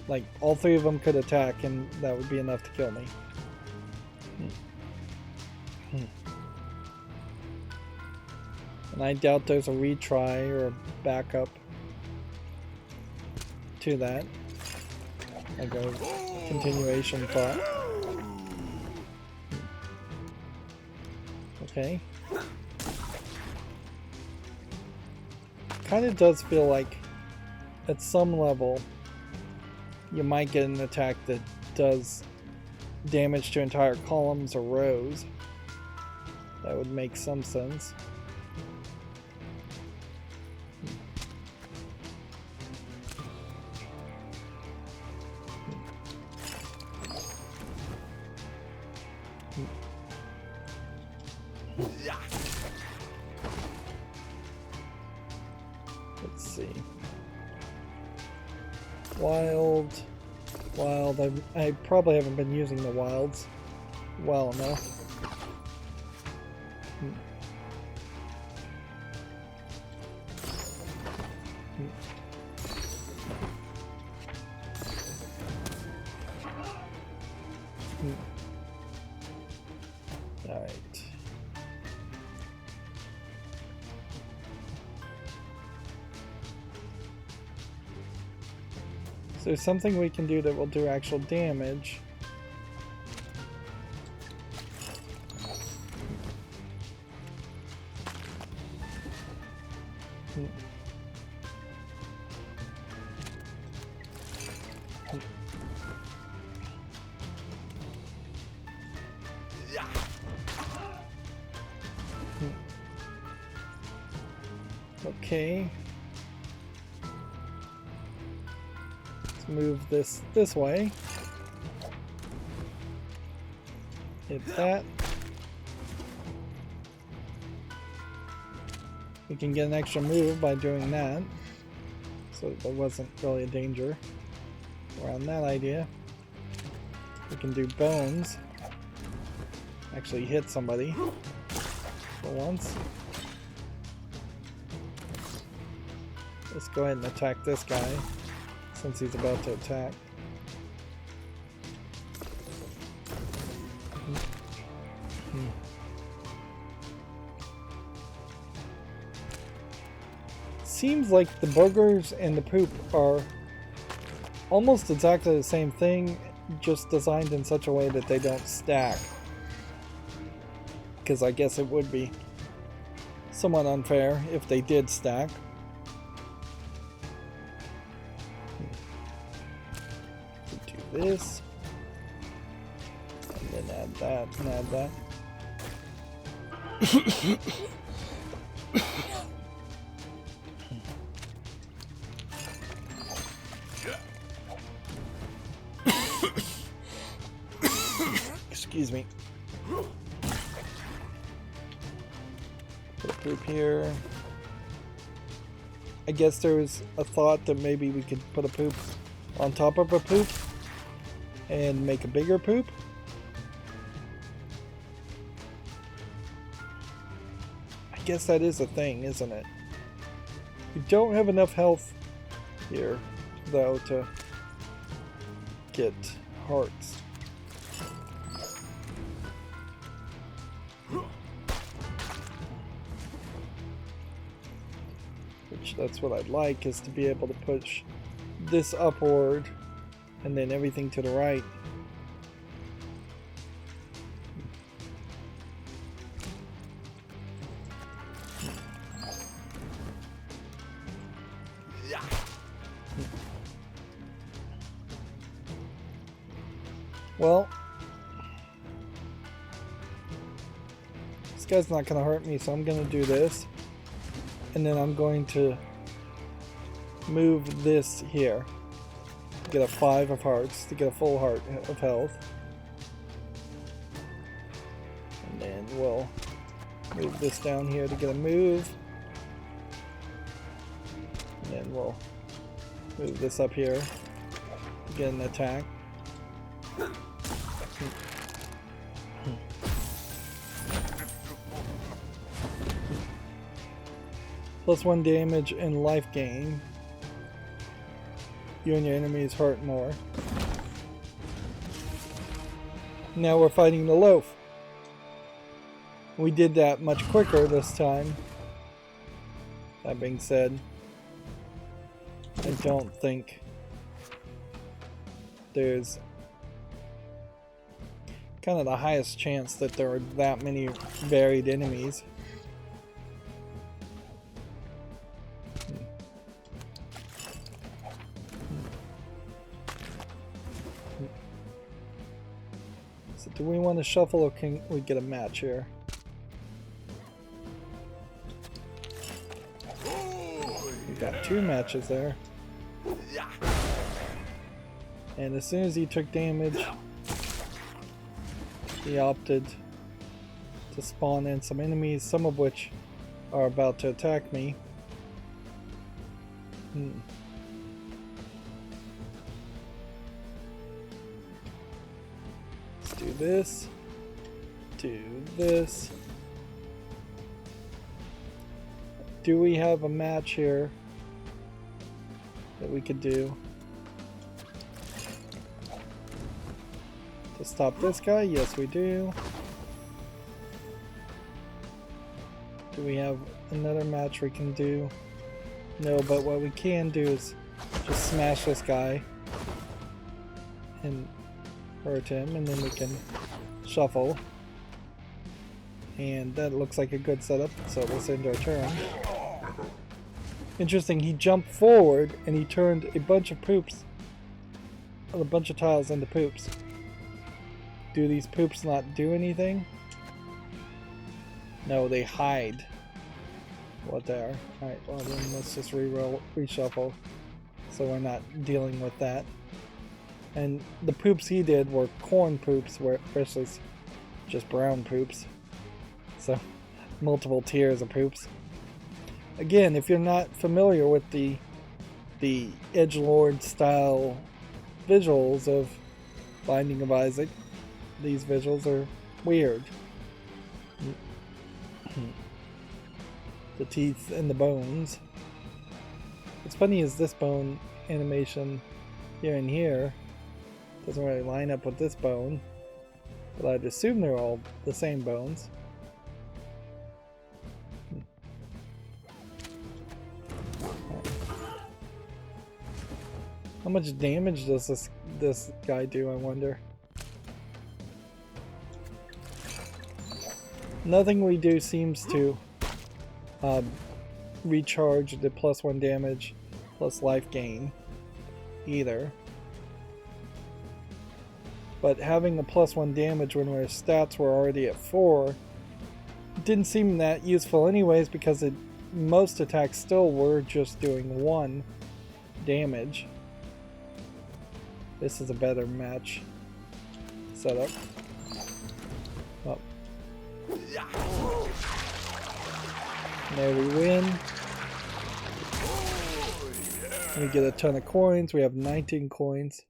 Like, all 3 of them could attack and that would be enough to kill me. And I doubt there's a retry or a backup to that. like a continuation thought. Okay. Kind of does feel like at some level you might get an attack that does damage to entire columns or rows. That would make some sense. Let's see. Wild. I probably haven't been using the wilds well enough. Alright. So there's something we can do that will do actual damage. Okay. Let's move this way. Hit that. We can get an extra move by doing that. So there wasn't really a danger around that idea. We can do bones. Actually hit somebody for once. Let's go ahead and attack this guy since he's about to attack. Seems like the burgers and the poop are almost exactly the same thing, just designed in such a way that they don't stack. Because I guess it would be somewhat unfair if they did stack. Do this, and then add that, and add that. Excuse me. Put a poop here. I guess there was a thought that maybe we could put a poop on top of a poop and make a bigger poop. I guess that is a thing, isn't it? We don't have enough health here, though, to get hearts. Which, that's what I'd like, is to be able to push this upward and then everything to the right. Well, this guy's not going to hurt me, so I'm going to do this. And then I'm going to move this here. Get a 5 of hearts to get a full heart of health. And then we'll move this down here to get a move. And then we'll move this up here to get an attack. +1 damage and life gain. You and your enemies hurt more. Now we're fighting the loaf. We did that much quicker this time. That being said, I don't think there's kind of the highest chance that there are that many varied enemies. So do we want to shuffle, or can we get a match here? We got 2 matches there. And as soon as he took damage, he opted to spawn in some enemies, some of which are about to attack me. Let's do this. Do this. Do we have a match here that we could do to stop this guy? Yes, we do. Do we have another match we can do? No, but what we can do is just smash this guy and hurt him, and then we can shuffle. And that looks like a good setup, so let's end our turn. Interesting, he jumped forward and he turned a bunch of poops, a bunch of tiles into poops. Do these poops not do anything? No, they hide what they are. Alright, well then let's just reshuffle so we're not dealing with that. And the poops he did were corn poops versus just brown poops. So, multiple tiers of poops. Again, if you're not familiar with the edgelord style visuals of Binding of Isaac, these visuals are weird. The teeth and the bones. What's funny is this bone animation here and here doesn't really line up with this bone, but I'd assume they're all the same bones. How much damage does this guy do, I wonder? Nothing we do seems to recharge the +1 damage plus life gain either. But having the +1 damage when our stats were already at 4 didn't seem that useful anyways, because most attacks still were just doing 1 damage. This is a better match setup. Oh. There we win. We get a ton of coins. We have 19 coins.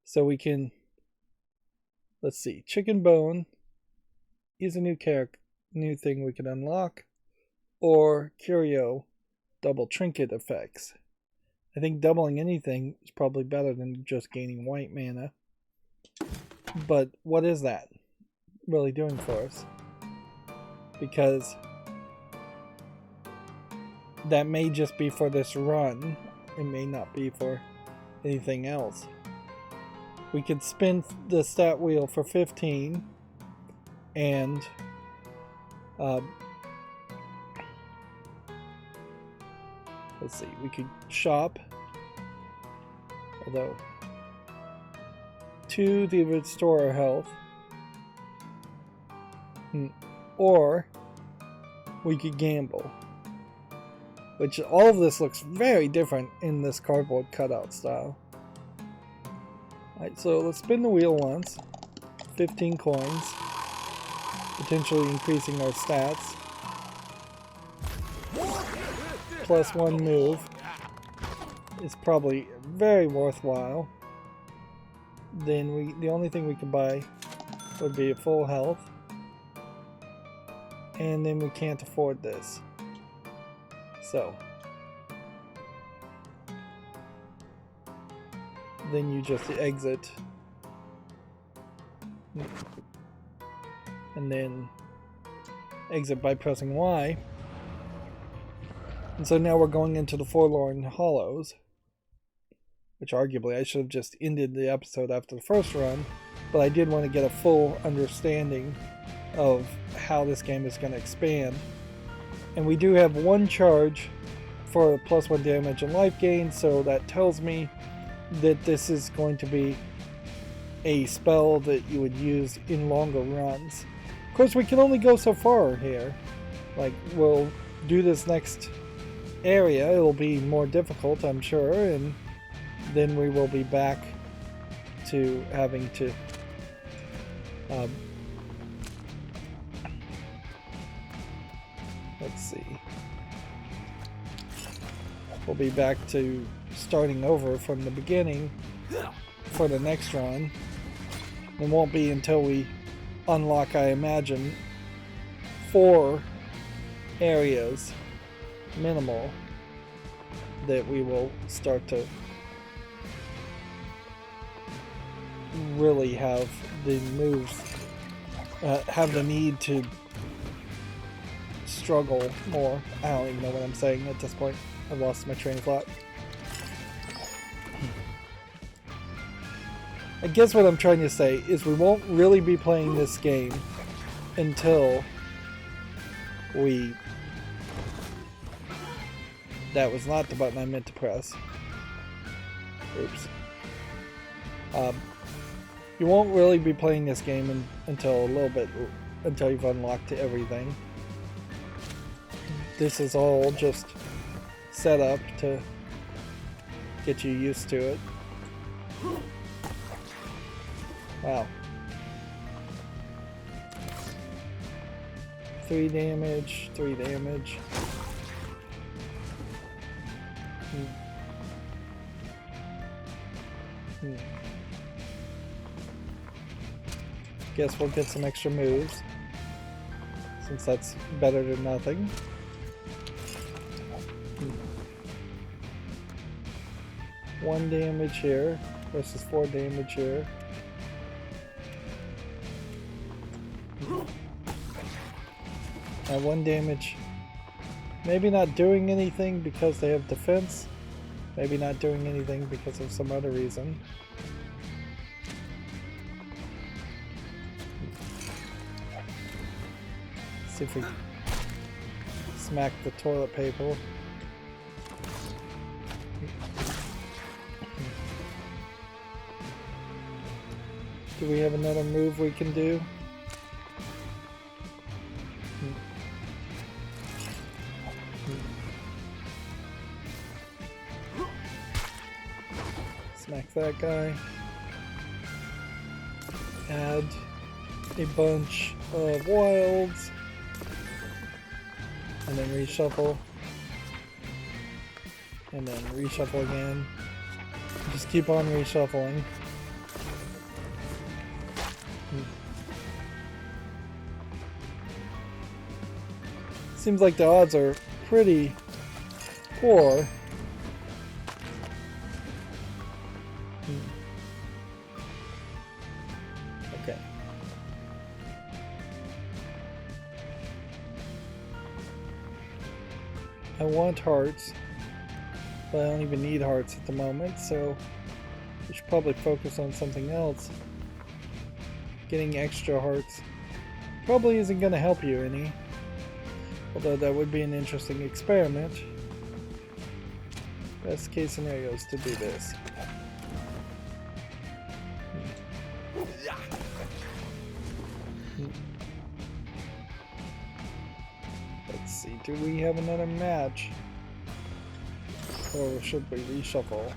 So we can, let's see, chicken bone is a new thing we can unlock, or curio double trinket effects. I think doubling anything is probably better than just gaining white mana. But what is that really doing for us? Because that may just be for this run. It may not be for anything else. We could spin the stat wheel for 15 and let's see, we could shop, although 2 to restore our health, or we could gamble, which all of this looks very different in this cardboard cutout style. Alright, so let's spin the wheel once, 15 coins, potentially increasing our stats. +1 move is probably very worthwhile. Then the only thing we can buy would be a full health, and then we can't afford this. So then you just exit and then exit by pressing Y. And so now we're going into the Forlorn Hollows. which arguably I should have just ended the episode after the first run, but I did want to get a full understanding of how this game is going to expand. And we do have one charge for +1 damage and life gain, so that tells me that this is going to be a spell that you would use in longer runs. Of course, we can only go so far here. Like, we'll do this next area, it'll be more difficult, I'm sure, and then we will be back to having to let's see. We'll be back to starting over from the beginning for the next run. It won't be until we unlock, I imagine, 4 areas minimal that we will start to really have the moves, have the need to struggle more. I don't even know what I'm saying at this point. I've lost my train of thought. I guess what I'm trying to say is we won't really be playing this game until we... That was not the button I meant to press. Oops. You won't really be playing this game until a little bit, until you've unlocked everything. This is all just set up to get you used to it. Wow. 3 damage, 3 damage. Guess we'll get some extra moves, since that's better than nothing. 1 damage here versus 4 damage here. And 1 damage. Maybe not doing anything because they have defense. Maybe not doing anything because of some other reason. See if we smack the toilet paper. Do we have another move we can do? Smack that guy. Add a bunch of wilds. And then reshuffle. And then reshuffle again. Just keep on reshuffling. Seems like the odds are pretty poor. Okay. I want hearts, but I don't even need hearts at the moment, so we should probably focus on something else. Getting extra hearts probably isn't going to help you any. Although that would be an interesting experiment. Best case scenario is to do this. Let's see, do we have another match? Or should we reshuffle?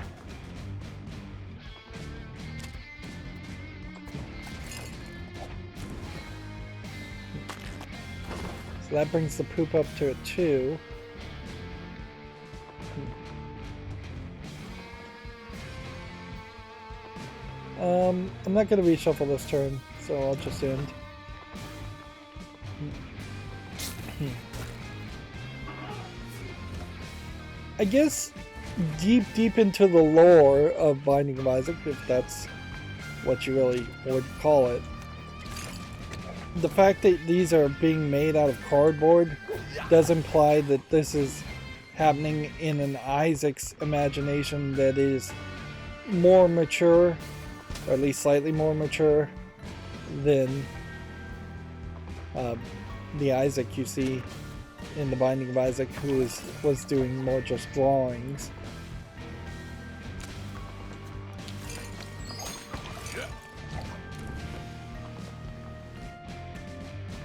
So that brings the poop up to a 2. I'm not going to reshuffle this turn, so I'll just end. I guess deep into the lore of Binding of Isaac, if that's what you really would call it, the fact that these are being made out of cardboard does imply that this is happening in an Isaac's imagination that is more mature, or at least slightly more mature than the Isaac you see in the Binding of Isaac, who was doing more just drawings.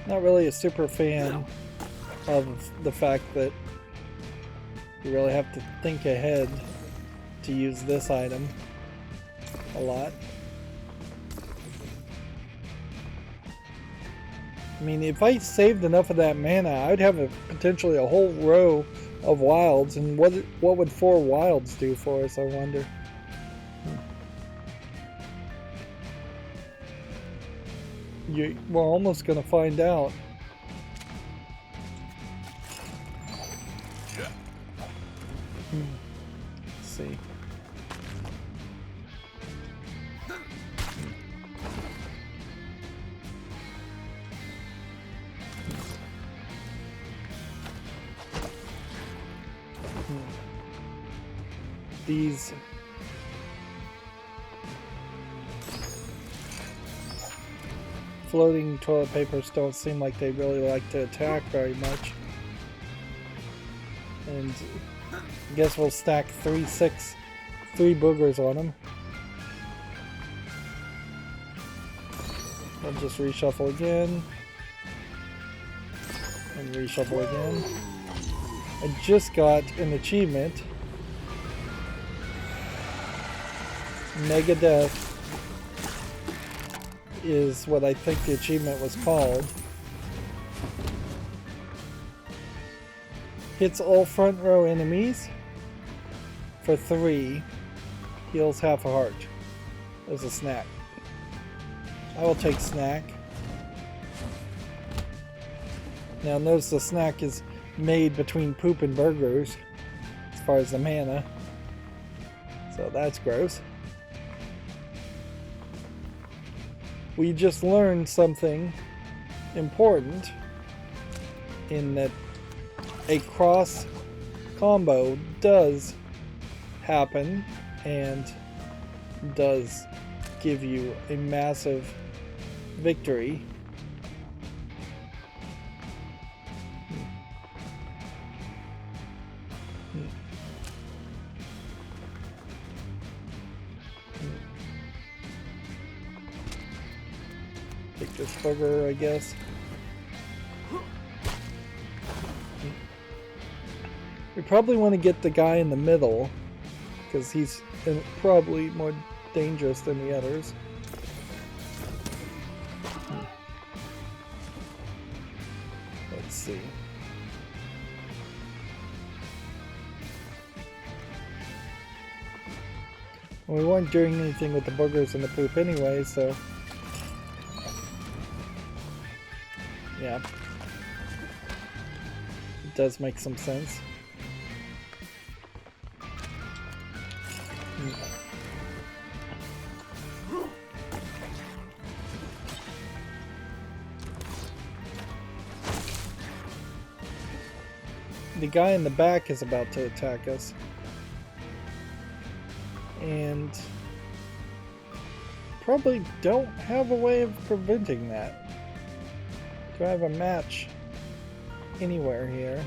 Not really a super fan of the fact that you really have to think ahead to use this item a lot. I mean, if I saved enough of that mana, I'd have potentially a whole row of wilds, and what would 4 wilds do for us, I wonder? We're almost going to find out. Let's see. These floating toilet papers don't seem like they really like to attack very much. And I guess we'll stack 3 boogers on them. We'll just reshuffle again. And reshuffle again. I just got an achievement. Mega Death is what I think the achievement was called. Hits all front row enemies for 3. Heals half a heart. There's a snack. I will take snack. Now notice the snack is made between poop and burgers as far as the mana. So that's gross. We just learned something important in that a cross combo does happen and does give you a massive victory. Take this bugger, I guess. We probably want to get the guy in the middle, because he's probably more dangerous than the others. Let's see. Well, we weren't doing anything with the boogers and the poop anyway, so... yeah. It does make some sense. The guy in the back is about to attack us. And probably don't have a way of preventing that. Do I have a match anywhere here?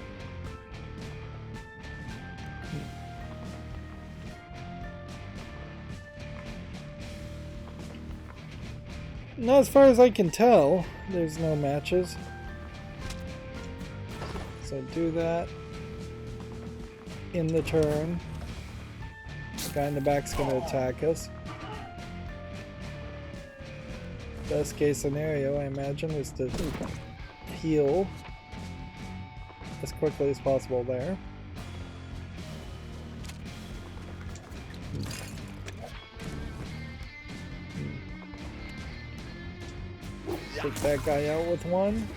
Not as far as I can tell, there's no matches. So do that in the turn. The guy in the back's going to attack us. Best case scenario, I imagine, is to heal as quickly as possible there. Take that guy out with one.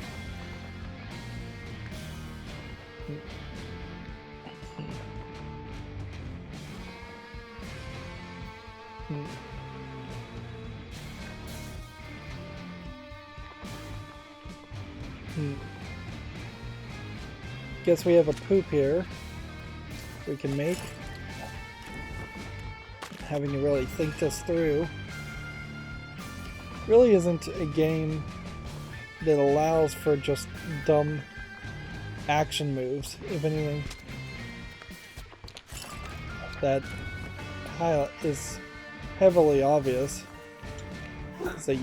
Guess we have a poop here we can make. having to really think this through. Really isn't a game that allows for just dumb action moves. If anything, that is heavily obvious is that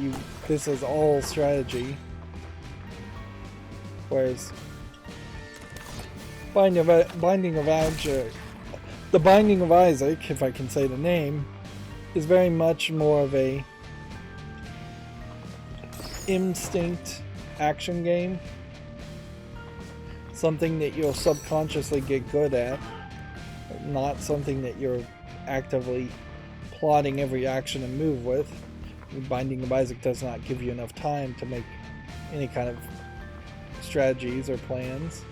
this is all strategy, whereas the Binding of Isaac, if I can say the name, is very much more of a instinct action game. Something that you'll subconsciously get good at, not something that you're actively plotting every action and move with. Binding of Isaac does not give you enough time to make any kind of strategies or plans.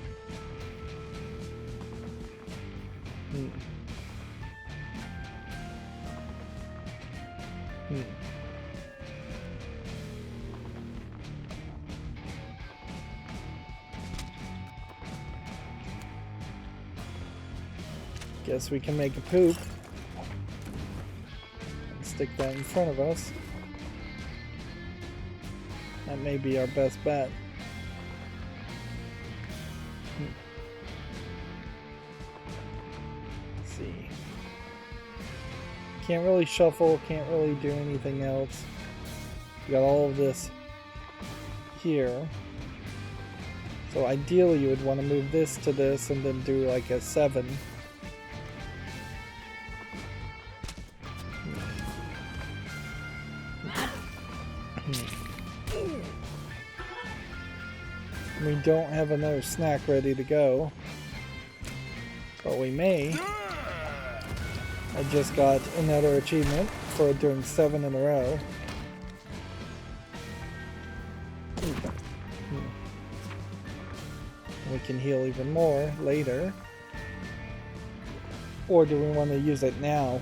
Guess we can make a poop and stick that in front of us. That may be our best bet. Let's see. Can't really shuffle, can't really do anything else. We got all of this here. So ideally you would want to move this to this and then do like a 7. We don't have another snack ready to go, but we may. I just got another achievement for doing 7 in a row. We can heal even more later. Or do we want to use it now?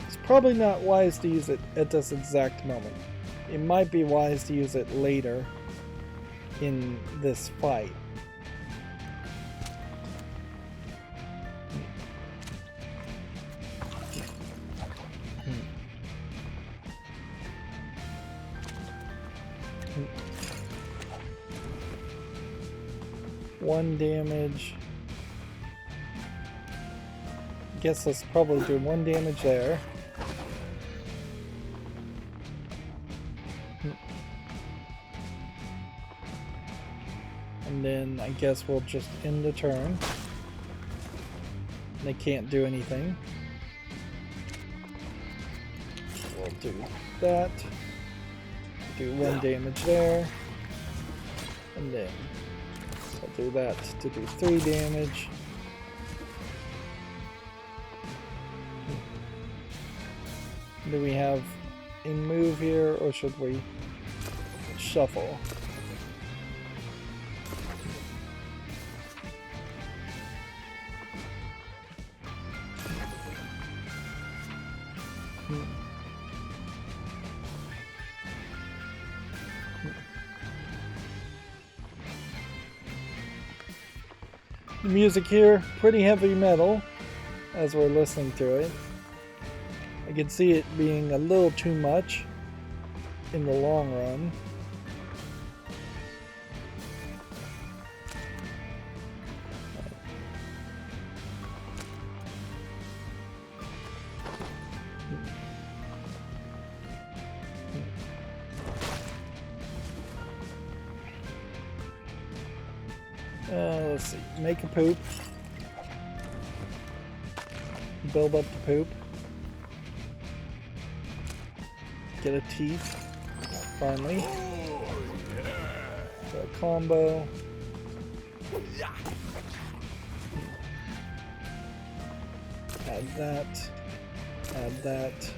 It's probably not wise to use it at this exact moment. It might be wise to use it later in this fight. One damage. Guess let's probably do 1 damage there. And then I guess we'll just end the turn. They can't do anything. We'll do that. Do 1 damage there. And then we'll do that to do 3 damage. Do we have a move here, or should we shuffle? The music here, pretty heavy metal as we're listening to it. I can see it being a little too much in the long run. Let's see, make a poop. Build up the poop. Get a teeth, finally. So a combo. Add that. Add that.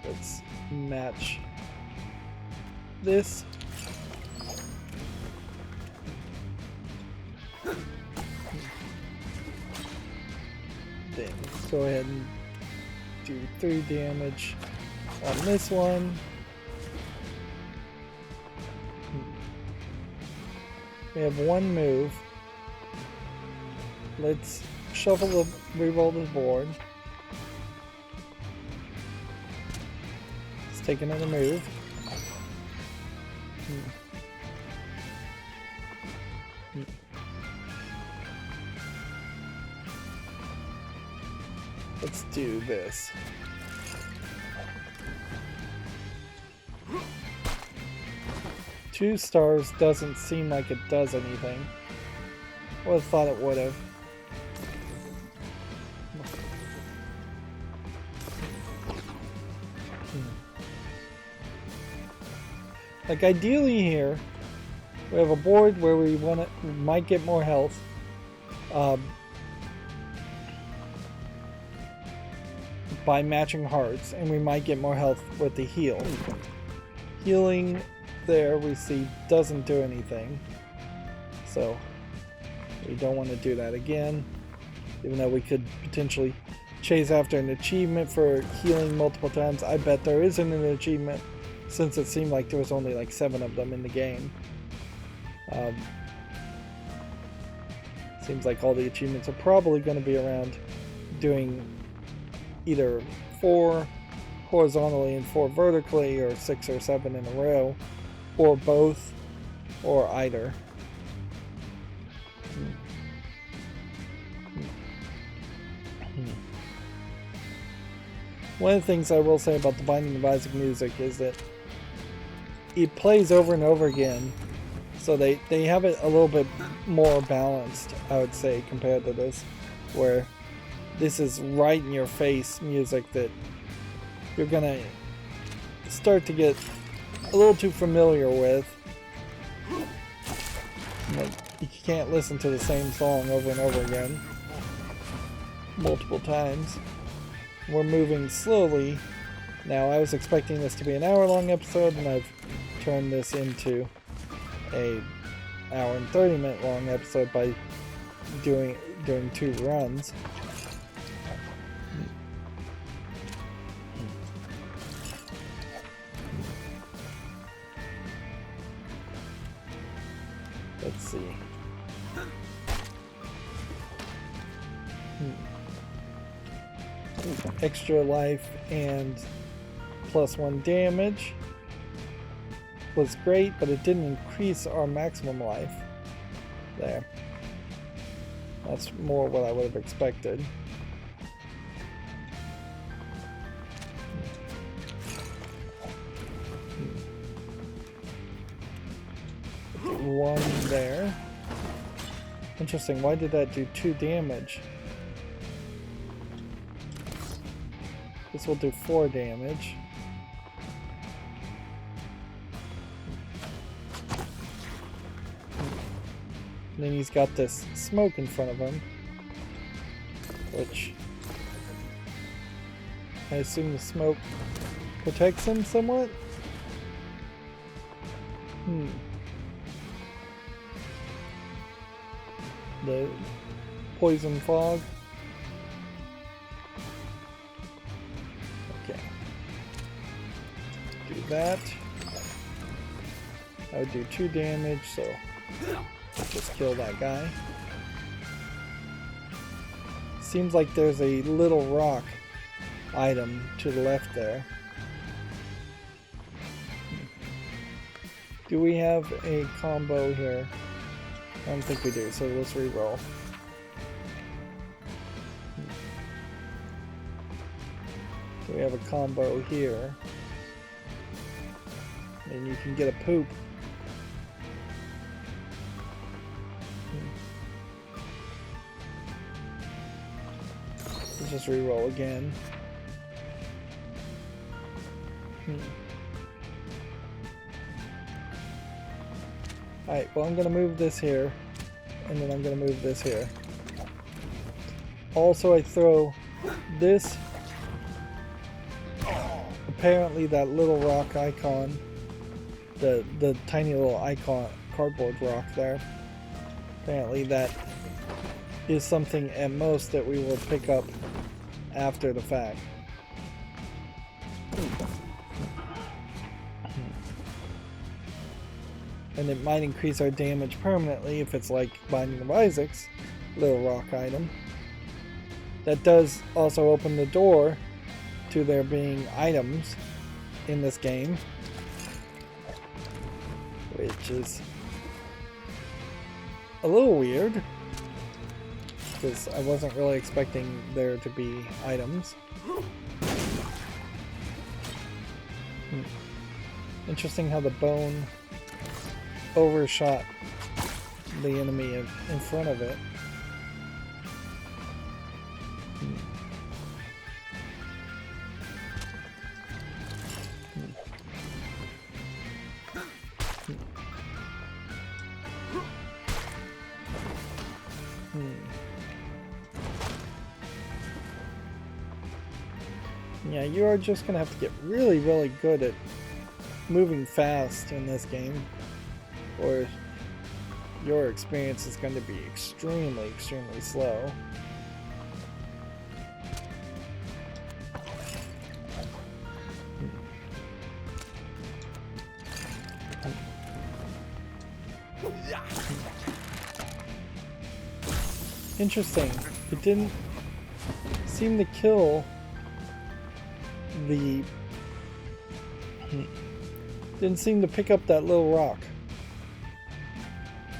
Let's match this. Then go ahead and do 3 damage on this one. We have 1 move. let's shuffle the re-roll the board. Let's take another move. Let's do this. Two stars doesn't seem like it does anything. I would have thought it would have. Like ideally here, we have a board where we might get more health. By matching hearts, and we might get more health with the heal. Healing there we see doesn't do anything, so we don't want to do that again, even though we could potentially chase after an achievement for healing multiple times. I bet there isn't an achievement, since it seemed like there was only like 7 of them in the game. Seems like all the achievements are probably going to be around doing either 4 horizontally and 4 vertically, or 6 or 7 in a row, or both, or either. One of the things I will say about the Binding of Isaac music is that it plays over and over again, so they have it a little bit more balanced, I would say, compared to this, where this is right in your face music that you're gonna start to get a little too familiar with. Like, you can't listen to the same song over and over again multiple times. We're moving slowly. Now, I was expecting this to be an hour-long episode, and I've turned this into a hour and 30-minute long episode by doing 2 runs. Let's see. Extra life and +1 damage was great, but it didn't increase our maximum life. There. That's more what I would have expected. One there. Interesting, why did that do 2 damage? This will do 4 damage. And then he's got this smoke in front of him, which I assume the smoke protects him somewhat? The poison fog. Okay. Do that. I would do 2 damage, so just kill that guy. Seems like there's a little rock item to the left there. Do we have a combo here? I don't think we do, so let's re-roll. So we have a combo here. And you can get a poop. Let's just re-roll again. Alright, well, I'm going to move this here, and then I'm going to move this here. Also, I throw this. Apparently that little rock icon, the tiny little icon, cardboard rock there, apparently that is something at most that we will pick up after the fact. And it might increase our damage permanently if it's like Binding of Isaac's, little rock item. That does also open the door to there being items in this game, which is a little weird because I wasn't really expecting there to be items. Interesting how the bone overshot the enemy in front of it. Yeah, you are just gonna have to get really, really good at moving fast in this game, or your experience is going to be extremely, extremely slow. Interesting. It didn't seem to kill the... Didn't seem to pick up that little rock.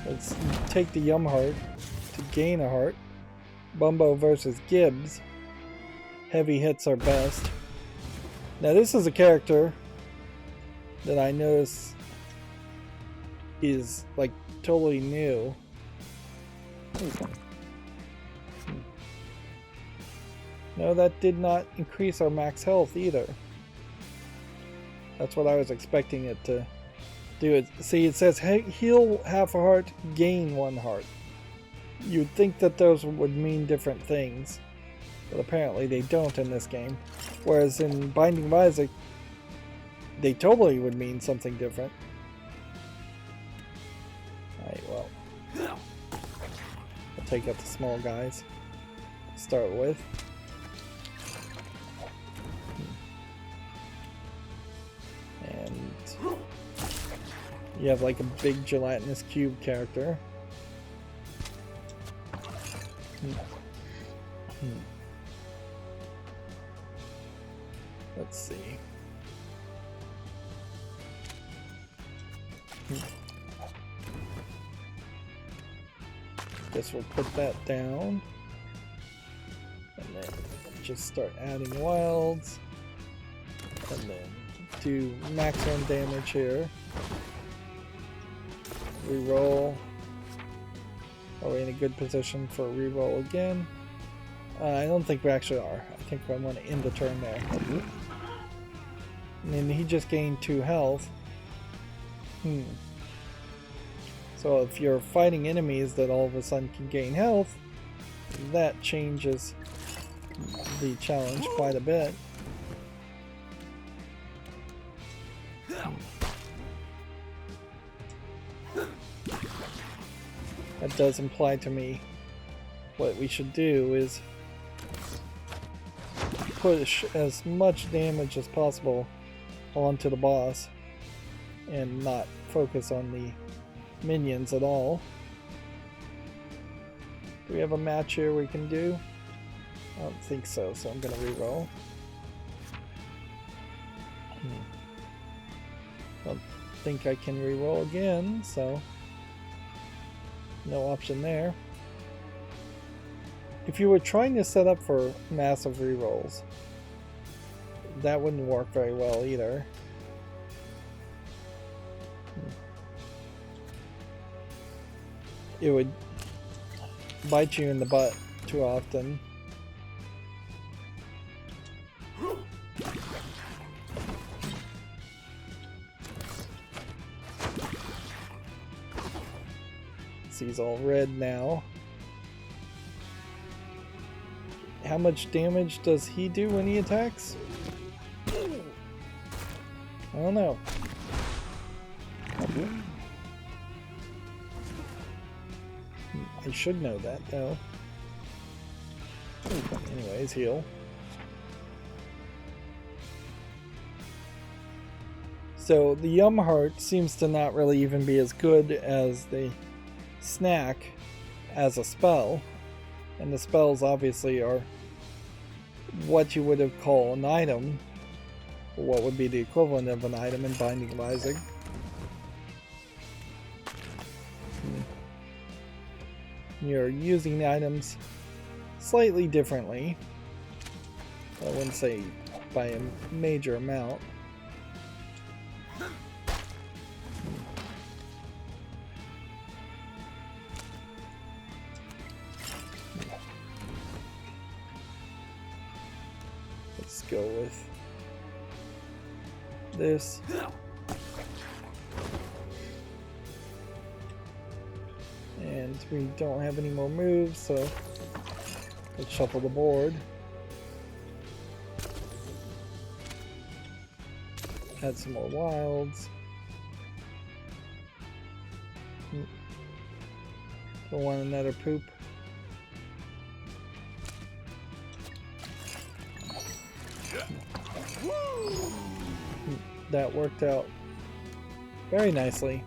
Let's take the Yum Heart to gain a heart. Bumbo versus Gibbs. Heavy hits are best. Now this is a character that I notice is like totally new. No, that did not increase our max health either. That's what I was expecting it to do. See, it says heal half a heart, gain 1 heart. You'd think that those would mean different things, but apparently they don't in this game. Whereas in Binding of Isaac, they totally would mean something different. Alright, well. I'll take out the small guys to start with. You have like a big gelatinous cube character. Let's see. Guess we'll put that down. And then just start adding wilds. And then do maximum damage here. Reroll. Are we in a good position for a reroll again? I don't think we actually are. I think I want to end the turn there. And then he just gained 2 health. So if you're fighting enemies that all of a sudden can gain health, that changes the challenge quite a bit. That does imply to me what we should do is push as much damage as possible onto the boss and not focus on the minions at all. Do we have a match here we can do? I don't think so, so I'm going to reroll. Don't think I can reroll again, so no option there. If you were trying to set up for massive rerolls, that wouldn't work very well either. It would bite you in the butt too often. He's all red now. How much damage does he do when he attacks? I don't know. I should know that though. Anyways, heal. So the Yum Heart seems to not really even be as good as the snack as a spell. And the spells obviously are what you would have called an item, or what would be the equivalent of an item in Binding of Isaac. You're using the items slightly differently. I wouldn't say by a major amount. Let's go with this. And we don't have any more moves, so let's shuffle the board. Add some more wilds. Don't want another poop. That worked out very nicely.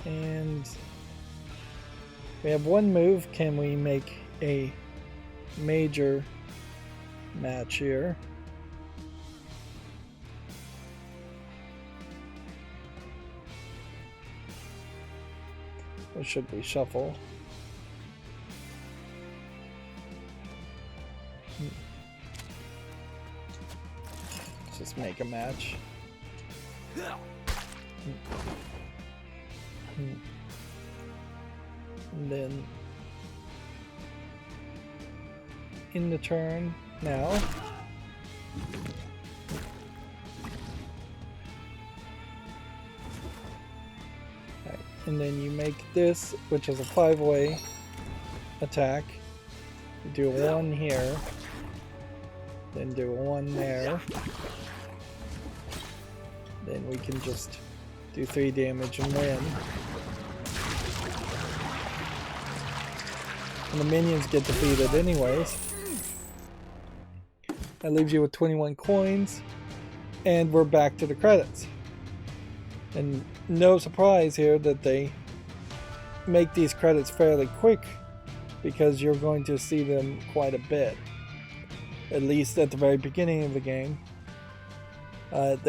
And we have one move. Can we make a major match here? Or should we shuffle? Let's just make a match. And then in the turn now. Right. And then you make this, which is a 5-way attack. You do one here, then do one there. Then we can just do 3 damage and win. And the minions get defeated anyways. That leaves you with 21 coins. And we're back to the credits. And no surprise here that they make these credits fairly quick, because you're going to see them quite a bit. At least at the very beginning of the game. I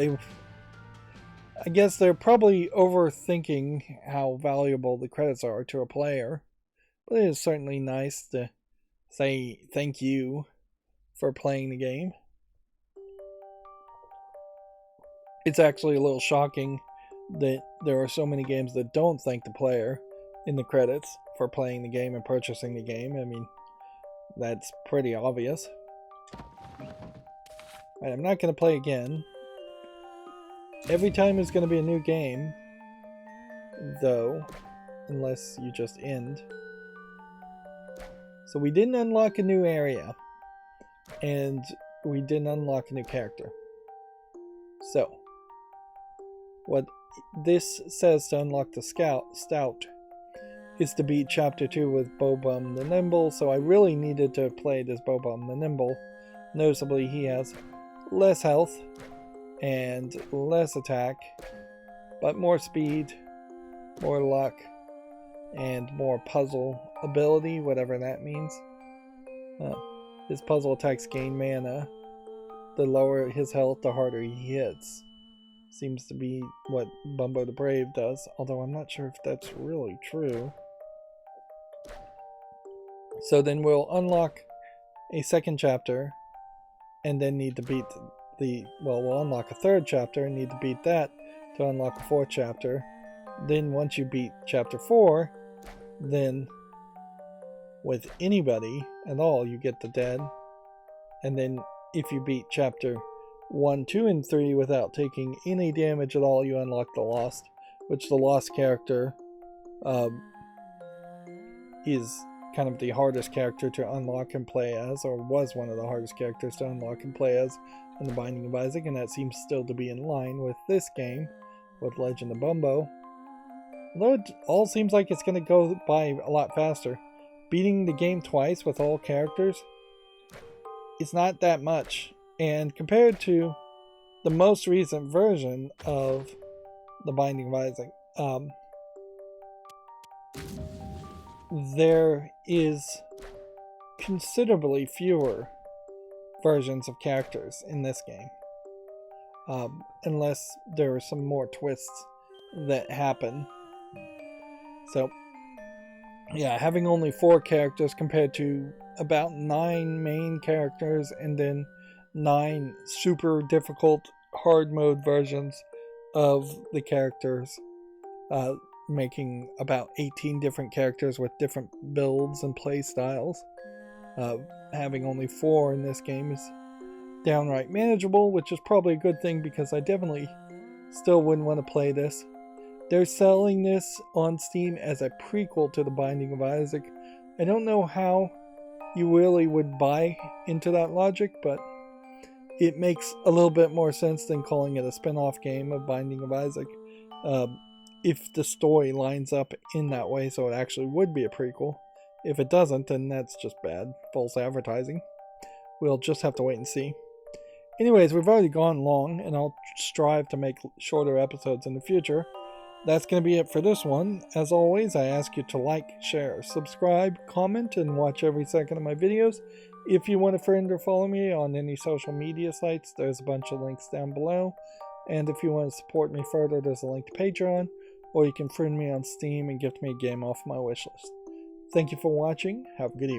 guess they're probably overthinking how valuable the credits are to a player. But it is certainly nice to say thank you for playing the game. It's actually a little shocking that there are so many games that don't thank the player in the credits for playing the game and purchasing the game. I mean, that's pretty obvious. Right, I'm not going to play again. Every time is going to be a new game, though, unless you just end. So we didn't unlock a new area, and we didn't unlock a new character. So, what this says to unlock the Stout is to beat Chapter 2 with Bobum the Nimble, so I really needed to play this Bobum the Nimble. Noticeably, he has less health and less attack, but more speed, more luck, and more puzzle ability, whatever that means. His puzzle attacks gain mana. The lower his health, the harder he hits. Seems to be what Bumbo the Brave does, although I'm not sure if that's really true. So then we'll unlock a second chapter, and then need to beat we'll unlock a third chapter and need to beat that to unlock a fourth chapter. Then once you beat chapter 4, then with anybody at all you get the dead. And then if you beat chapter 1, 2, and 3 without taking any damage at all, you unlock the Lost, which the Lost character is kind of the hardest character to unlock and play as, or was one of the hardest characters to unlock and play as in the Binding of Isaac, and that seems still to be in line with this game, with Legend of Bumbo. Although it all seems like it's going to go by a lot faster. Beating the game twice with all characters is not that much. And compared to the most recent version of The Binding of Isaac, there is considerably fewer versions of characters in this game, unless there are some more twists that happen. So yeah, having only 4 characters compared to about 9 main characters and then 9 super difficult hard mode versions of the characters, making about 18 different characters with different builds and play styles. Having only 4 in this game is downright manageable, which is probably a good thing because I definitely still wouldn't want to play this. They're selling this on Steam as a prequel to The Binding of Isaac. I don't know how you really would buy into that logic, but it makes a little bit more sense than calling it a spin-off game of Binding of Isaac. If the story lines up in that way, so it actually would be a prequel. If it doesn't, then that's just bad, false advertising. We'll just have to wait and see. Anyways, we've already gone long, and I'll strive to make shorter episodes in the future. That's going to be it for this one. As always, I ask you to like, share, subscribe, comment, and watch every second of my videos. If you want a friend or follow me on any social media sites, there's a bunch of links down below. And if you want to support me further, there's a link to Patreon, or you can friend me on Steam and gift me a game off my wishlist. Thank you for watching. Have a good evening.